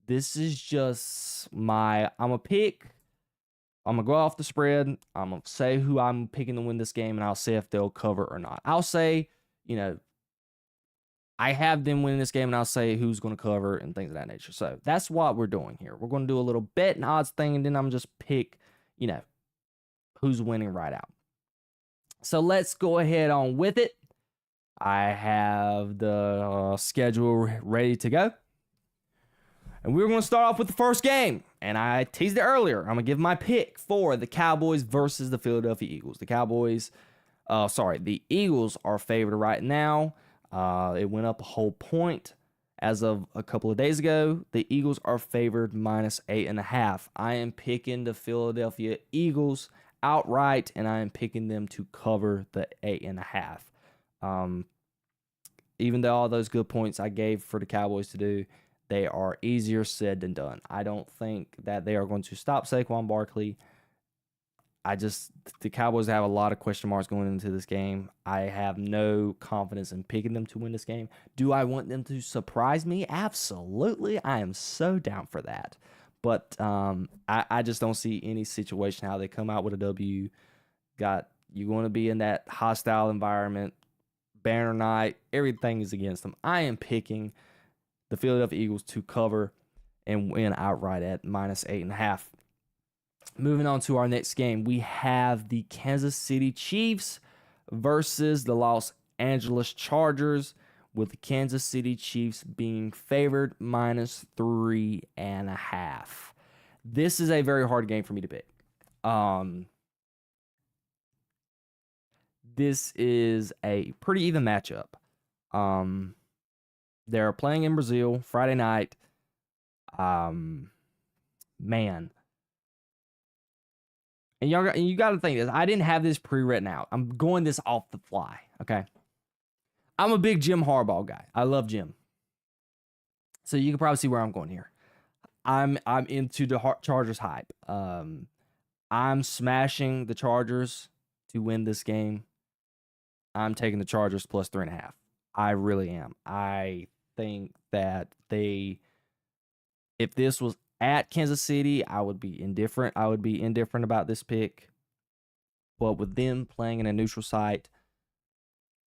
This is just I'm going to pick. I'm going to go off the spread. I'm going to say who I'm picking to win this game, and I'll say if they'll cover or not. I'll say, I have them winning this game, and I'll say who's going to cover and things of that nature. So that's what we're doing here. We're going to do a little bet and odds thing, and then I'm just pick, who's winning right out. So let's go ahead on with it. I have the schedule ready to go. And we're going to start off with the first game. And I teased it earlier. I'm going to give my pick for the Cowboys versus the Philadelphia Eagles. The Eagles are favored right now. It went up a whole point as of a couple of days ago. The Eagles are favored -8.5. I am picking the Philadelphia Eagles outright, and I am picking them to cover the 8.5. Even though all those good points I gave for the Cowboys to do, they are easier said than done. I don't think that they are going to stop Saquon Barkley. The Cowboys have a lot of question marks going into this game. I have no confidence in picking them to win this game. Do I want them to surprise me? Absolutely. I am so down for that. But I just don't see any situation how they come out with a W. You're going to be in that hostile environment. Banner night. Everything is against them. I am picking the Philadelphia Eagles to cover and win outright at -8.5. Moving on to our next game, we have the Kansas City Chiefs versus the Los Angeles Chargers, with the Kansas City Chiefs being favored -3.5. This is a very hard game for me to pick. This is a pretty even matchup. They're playing in Brazil Friday night. Man. And you got to think this. I didn't have this pre-written out. I'm going this off the fly, okay? I'm a big Jim Harbaugh guy. I love Jim. So you can probably see where I'm going here. I'm into the Chargers hype. I'm smashing the Chargers to win this game. I'm taking the Chargers plus 3.5. I really am. I think that if this was at Kansas City, I would be indifferent. About this pick. But with them playing in a neutral site,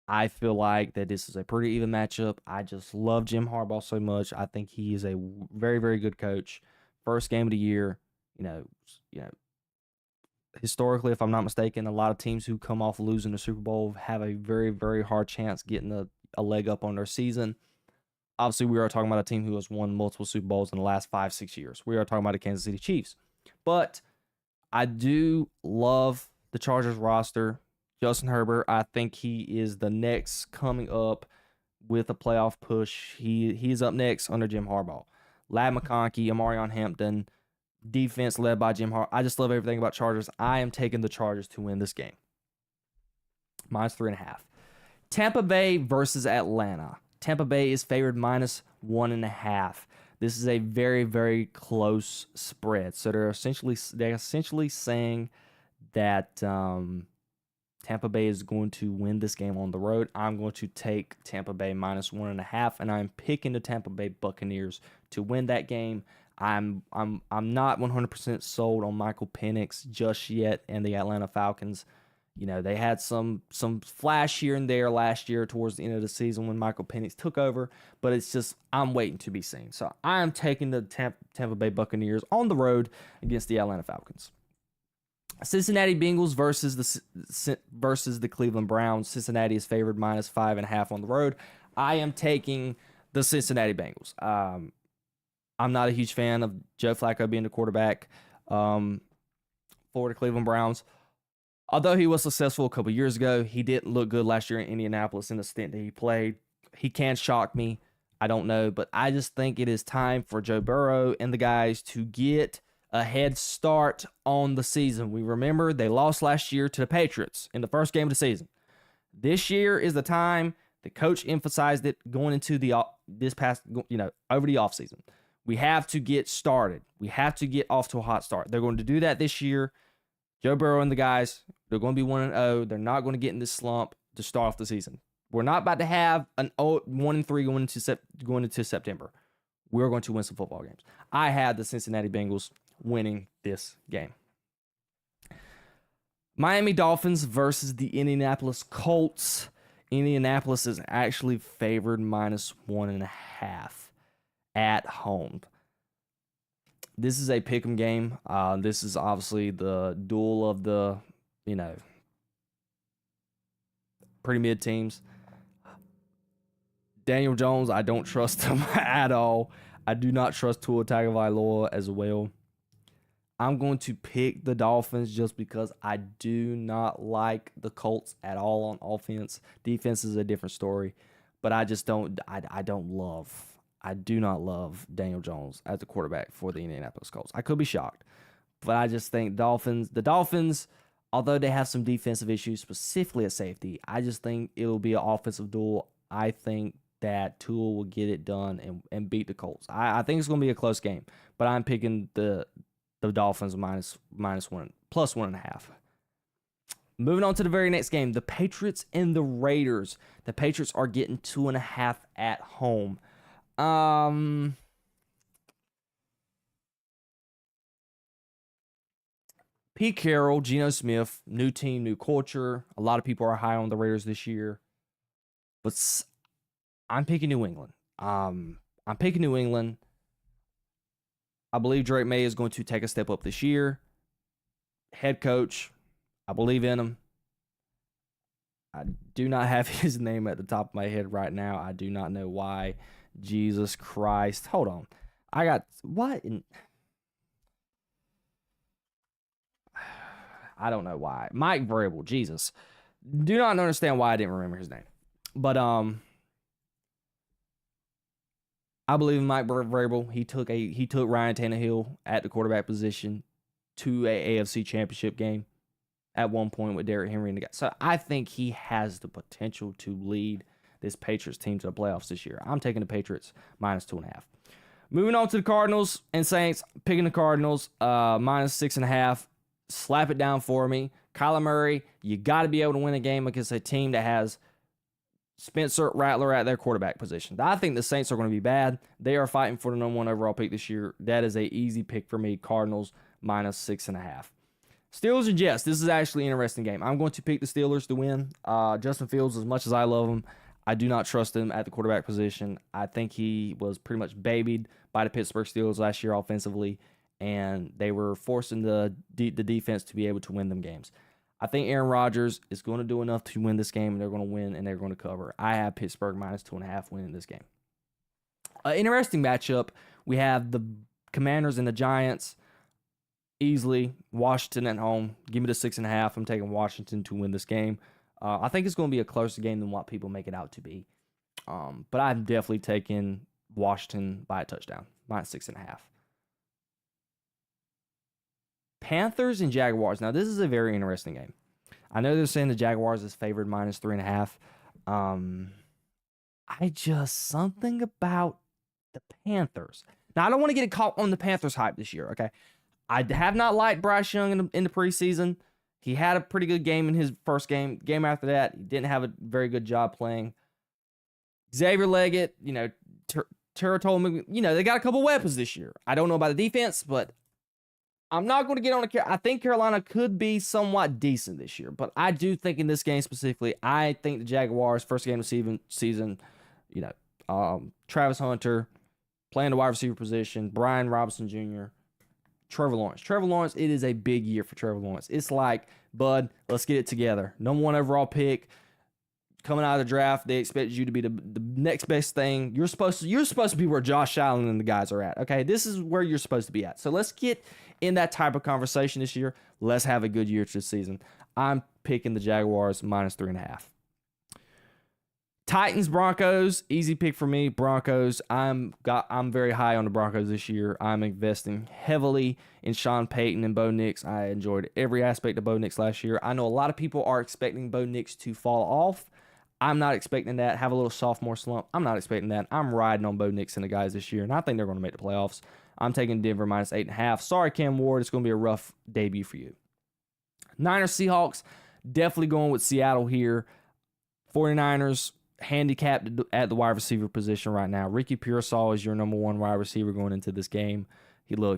I feel like that this is a pretty even matchup. I just love Jim Harbaugh so much. I think he is a very, very good coach. First game of the year, historically, if I'm not mistaken, a lot of teams who come off losing the Super Bowl have a very, very hard chance getting a leg up on their season. Obviously, we are talking about a team who has won multiple Super Bowls in the last 5-6 years. We are talking about the Kansas City Chiefs. But I do love the Chargers roster. Justin Herbert, I think he is the next coming up with a playoff push. He's up next under Jim Harbaugh. Ladd McConkey, Amarion Hampton, defense led by Jim Harbaugh. I just love everything about Chargers. I am taking the Chargers to win this game. -3.5. Tampa Bay versus Atlanta. Tampa Bay is favored -1.5. This is a very, very close spread. So they're essentially saying that Tampa Bay is going to win this game on the road. I'm going to take Tampa Bay -1.5, and I'm picking the Tampa Bay Buccaneers to win that game. I'm not 100% sold on Michael Penix just yet and the Atlanta Falcons. You know, they had some flash here and there last year towards the end of the season when Michael Penix took over, but it's just I'm waiting to be seen. So I am taking the Tampa Bay Buccaneers on the road against the Atlanta Falcons. Cincinnati Bengals versus the Cleveland Browns. Cincinnati is favored -5.5 on the road. I am taking the Cincinnati Bengals. I'm not a huge fan of Joe Flacco being the quarterback for the Cleveland Browns. Although he was successful a couple years ago, he didn't look good last year in Indianapolis in the stint that he played. He can shock me. I don't know, but I just think it is time for Joe Burrow and the guys to get a head start on the season. We remember they lost last year to the Patriots in the first game of the season. This year is the time the coach emphasized it going into over the offseason. We have to get started. We have to get off to a hot start. They're going to do that this year. Joe Burrow and the guys, they're going to be 1-0. They're not going to get in this slump to start off the season. We're not about to have an 1-3 going into September. We're going to win some football games. I had the Cincinnati Bengals winning this game. Miami Dolphins versus the Indianapolis Colts. Indianapolis is actually favored -1.5 at home. This is a pick'em game. This is obviously the duel of the, pretty mid teams. Daniel Jones, I don't trust him at all. I do not trust Tua Tagovailoa as well. I'm going to pick the Dolphins just because I do not like the Colts at all on offense. Defense is a different story, but I just don't. I do not love Daniel Jones as the quarterback for the Indianapolis Colts. I could be shocked, but I just think the Dolphins, although they have some defensive issues, specifically at safety, I just think it'll be an offensive duel. I think that Tua will get it done and beat the Colts. I think it's going to be a close game, but I'm picking the Dolphins +1.5. Moving on to the very next game, the Patriots and the Raiders. The Patriots are getting 2.5 at home. Pete Carroll, Geno Smith, new team, new culture. A lot of people are high on the Raiders this year, but I'm picking New England. I believe Drake May is going to take a step up this year. Head coach, I believe in him. I do not have his name at the top of my head right now. I do not know why. Jesus Christ. Hold on. I got what? I don't know why. Mike Vrabel. Jesus. Do not understand why I didn't remember his name. But I believe in Mike Vrabel. He took Ryan Tannehill at the quarterback position to a AFC Championship game at one point with Derrick Henry and the guy. So I think he has the potential to lead this Patriots team to the playoffs this year. I'm taking the Patriots -2.5. Moving on to the Cardinals and Saints. Picking the Cardinals -6.5. Slap it down for me. Kyler Murray, you got to be able to win a game against a team that has Spencer Rattler at their quarterback position. I think the Saints are going to be bad. They are fighting for the number 1 overall pick this year. That is an easy pick for me. Cardinals -6.5. Steelers and Jets. This is actually an interesting game. I'm going to pick the Steelers to win. Justin Fields, as much as I love him, I do not trust him at the quarterback position. I think he was pretty much babied by the Pittsburgh Steelers last year offensively, and they were forcing the defense to be able to win them games. I think Aaron Rodgers is going to do enough to win this game, and they're going to win, and they're going to cover. I have Pittsburgh -2.5 winning this game. Interesting matchup. We have the Commanders and the Giants. Easily, Washington at home. Give me the 6.5. I'm taking Washington to win this game. I think it's going to be a closer game than what people make it out to be. But I'm definitely taking Washington by a touchdown, -6.5. Panthers and Jaguars. Now, this is a very interesting game. I know they're saying the Jaguars is favored -3.5. Something about the Panthers. Now, I don't want to get caught on the Panthers hype this year, okay? I have not liked Bryce Young in the preseason. He had a pretty good game in his first game. Game after that, he didn't have a very good job playing. Xavier Leggett, Terra told me, they got a couple weapons this year. I don't know about the defense, but I'm not going to get on I think Carolina could be somewhat decent this year, but I do think in this game specifically, I think the Jaguars, first game of the season, Travis Hunter playing the wide receiver position, Brian Robinson Jr., Trevor Lawrence, it is a big year for Trevor Lawrence. It's like, bud, let's get it together. Number 1 overall pick. Coming out of the draft, they expected you to be the next best thing. You're supposed to be where Josh Allen and the guys are at. Okay, this is where you're supposed to be at. So let's get in that type of conversation this year. Let's have a good year this season. I'm picking the Jaguars -3.5. Titans, Broncos, easy pick for me. Broncos, I'm very high on the Broncos this year. I'm investing heavily in Sean Payton and Bo Nix. I enjoyed every aspect of Bo Nix last year. I know a lot of people are expecting Bo Nix to fall off. I'm not expecting that. Have a little sophomore slump. I'm not expecting that. I'm riding on Bo Nix and the guys this year, and I think they're going to make the playoffs. I'm taking Denver -8.5. Sorry, Cam Ward. It's going to be a rough debut for you. Niners, Seahawks, definitely going with Seattle here. 49ers, handicapped at the wide receiver position right now. Ricky Pearsall is your number 1 wide receiver going into this game.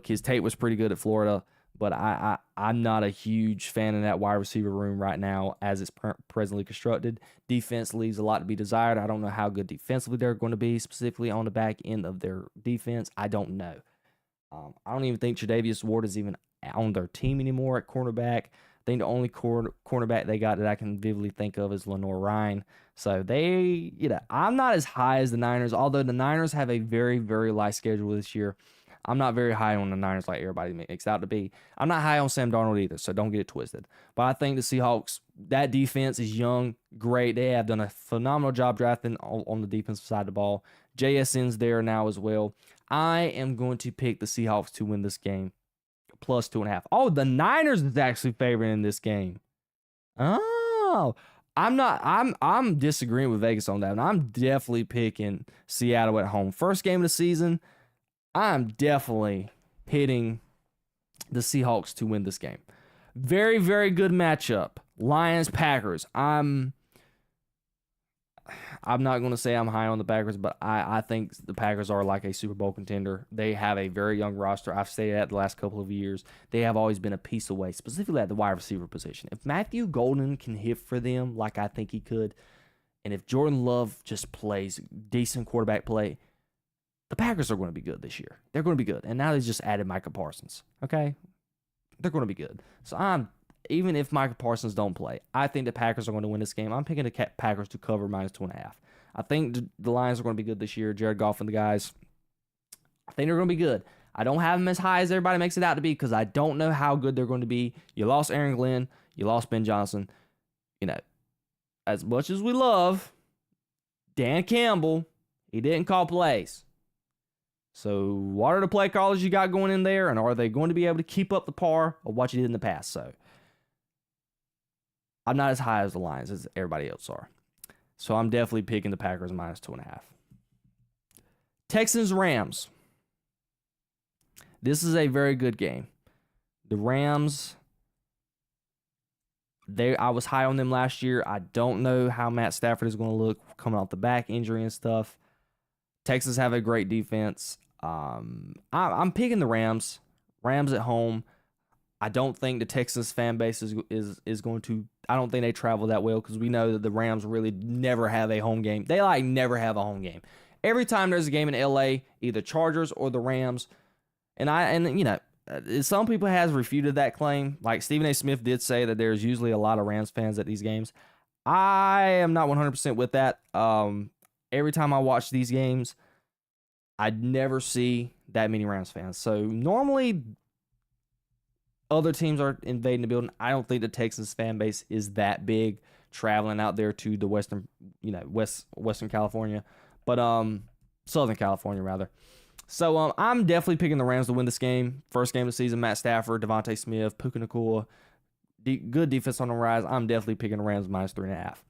His tape was pretty good at Florida, but I'm not a huge fan of that wide receiver room right now as it's presently constructed. Defense leaves a lot to be desired. I don't know how good defensively they're going to be, specifically on the back end of their defense. I don't know. I don't even think Tre'Davious Ward is even on their team anymore at cornerback. I think the only cornerback they got that I can vividly think of is Lenore Ryan. So I'm not as high as the Niners, although the Niners have a very, very light schedule this year. I'm not very high on the Niners like everybody makes out to be. I'm not high on Sam Darnold either, so don't get it twisted. But I think the Seahawks, that defense is young, great. They have done a phenomenal job drafting on the defensive side of the ball. JSN's there now as well. I am going to pick the Seahawks to win this game, +2.5. Oh, the Niners is actually favoring in this game. Oh, I'm disagreeing with Vegas on that, and I'm definitely picking Seattle at home. First game of the season, I'm definitely hitting the Seahawks to win this game. Very, very good matchup. Lions, Packers. I'm not going to say I'm high on the Packers, but I think the Packers are like a Super Bowl contender. They have a very young roster. I've stated that the last couple of years. They have always been a piece away, specifically at the wide receiver position. If Matthew Golden can hit for them like I think he could, and if Jordan Love just plays decent quarterback play, the Packers are going to be good this year. They're going to be good. And now they just added Micah Parsons. Okay? They're going to be good. So even if Micah Parsons don't play, I think the Packers are going to win this game. I'm picking the Packers to cover -2.5. I think the Lions are going to be good this year. Jared Goff and the guys, I think they're going to be good. I don't have them as high as everybody makes it out to be because I don't know how good they're going to be. You lost Aaron Glenn. You lost Ben Johnson. As much as we love Dan Campbell, he didn't call plays. So what are the play callers you got going in there, and are they going to be able to keep up the par of what you did in the past? So I'm not as high as the Lions as everybody else are. So I'm definitely picking the Packers -2.5. Texans, Rams. This is a very good game. The Rams, I was high on them last year. I don't know how Matt Stafford is going to look coming off the back injury and stuff. Texans have a great defense. I'm picking the Rams. Rams at home. I don't think the Texans fan base is going to. I don't think they travel that well because we know that the Rams really never have a home game. They never have a home game. Every time there's a game in LA, either Chargers or the Rams, some people has refuted that claim. Like Stephen A. Smith did say that there's usually a lot of Rams fans at these games. I am not 100% with that. Every time I watch these games, I never see that many Rams fans. So normally other teams are invading the building. I don't think the Texans fan base is that big traveling out there to the Western California, but Southern California rather. So I'm definitely picking the Rams to win this game. First game of the season, Matt Stafford, Devontae Smith, Puka Nacua, good defense on the rise. I'm definitely picking the Rams -3.5.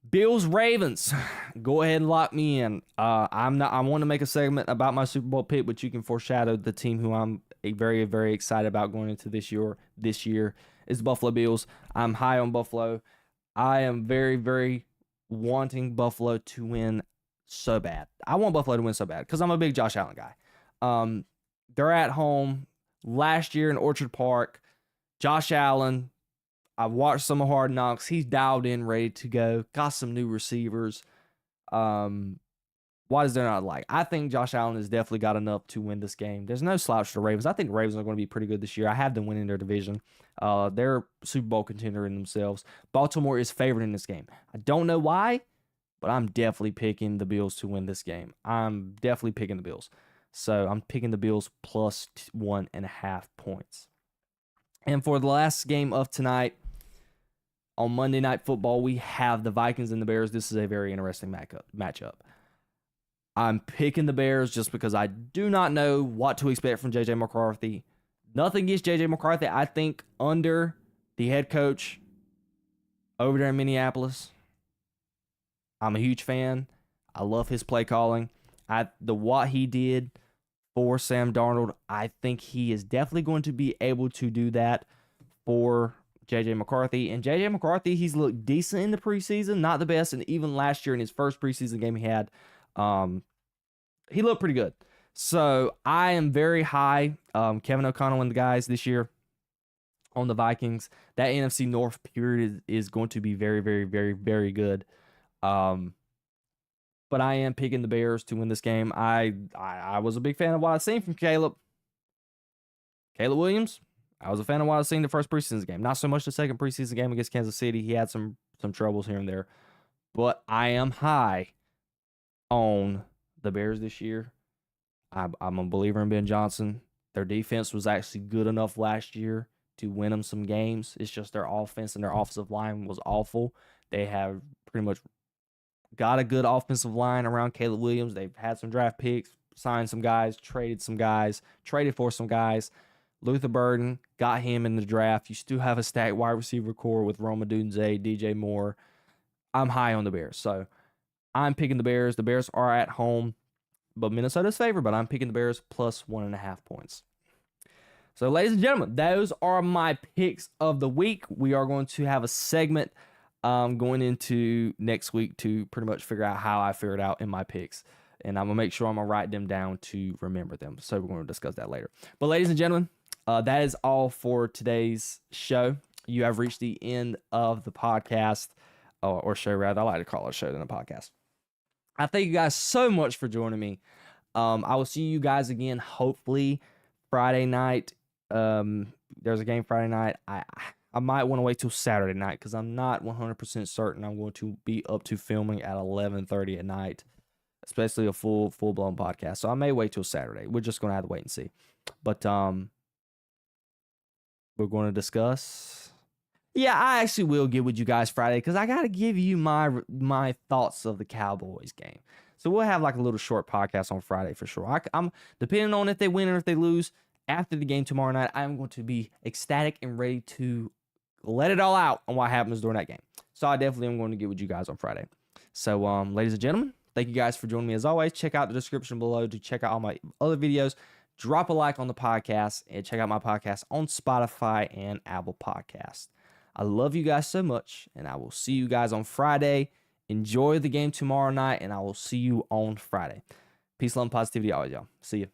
Bills, Ravens. go ahead and lock me in. I want to make a segment about my Super Bowl pick, but you can foreshadow the team who I'm very, very excited about going into this year is the Buffalo Bills. I'm high on Buffalo. I am very, very wanting Buffalo to win so bad. I want Buffalo to win so bad because I'm a big Josh Allen guy. They're at home. Last year in Orchard Park, Josh Allen, I watched some of Hard Knocks. He's dialed in, ready to go. Got some new receivers. Why is there not like? I think Josh Allen has definitely got enough to win this game. There's no slouch to the Ravens. I think the Ravens are going to be pretty good this year. I have them winning their division. They're a Super Bowl contender in themselves. Baltimore is favored in this game. I don't know why, but I'm definitely picking the Bills to win this game. I'm definitely picking the Bills. So I'm picking the Bills plus 1.5 points. And for the last game of tonight, on Monday Night Football, we have the Vikings and the Bears. This is a very interesting matchup. I'm picking the Bears just because I do not know what to expect from J.J. McCarthy. Nothing against J.J. McCarthy. I think under the head coach over there in Minneapolis, I'm a huge fan. I love his play calling. What he did for Sam Darnold, I think he is definitely going to be able to do that for J.J. McCarthy. And J.J. McCarthy, he's looked decent in the preseason, not the best. And even last year in his first preseason game he had, he looked pretty good. So I am very high. Kevin O'Connell and the guys this year on the Vikings. That NFC North period is going to be very, very, very, very good. But I am picking the Bears to win this game. I was a big fan of what I've seen from Caleb Williams. I was a fan of what I've seen the first preseason game. Not so much the second preseason game against Kansas City. He had some troubles here and there. But I am high on the Bears this year. I'm a believer in Ben Johnson. Their defense was actually good enough last year to win them some games. It's just their offense and their offensive line was awful. They have pretty much got a good offensive line around Caleb Williams. They've had some draft picks, signed some guys, traded for some guys. Luther Burden got him in the draft. You still have a stacked wide receiver core with Rome Odunze, DJ Moore. I'm high on the Bears. So I'm picking the Bears. The Bears are at home, but Minnesota's favored, but I'm picking the Bears plus 1.5 points. So, ladies and gentlemen, those are my picks of the week. We are going to have a segment going into next week to pretty much figure out how I figured out in my picks. And I'm going to make sure I'm going to write them down to remember them. So we're going to discuss that later. But ladies and gentlemen, that is all for today's show. You have reached the end of the podcast, or show rather. I like to call it a show than a podcast. I thank you guys so much for joining me. I will see you guys again, hopefully, Friday night. There's a game Friday night. I might want to wait till Saturday night because I'm not 100% certain I'm going to be up to filming at 11:30 at night, especially a full-blown podcast. So I may wait till Saturday. We're just going to have to wait and see. But we're going to discuss. Yeah, I actually will get with you guys Friday because I got to give you my thoughts of the Cowboys game. So we'll have like a little short podcast on Friday for sure. I'm depending on if they win or if they lose. After the game tomorrow night, I'm going to be ecstatic and ready to let it all out on what happens during that game. So I definitely am going to get with you guys on Friday. So, ladies and gentlemen, thank you guys for joining me as always. Check out the description below to check out all my other videos. Drop a like on the podcast and check out my podcast on Spotify and Apple Podcasts. I love you guys so much, and I will see you guys on Friday. Enjoy the game tomorrow night, and I will see you on Friday. Peace, love, and positivity always, y'all. See you.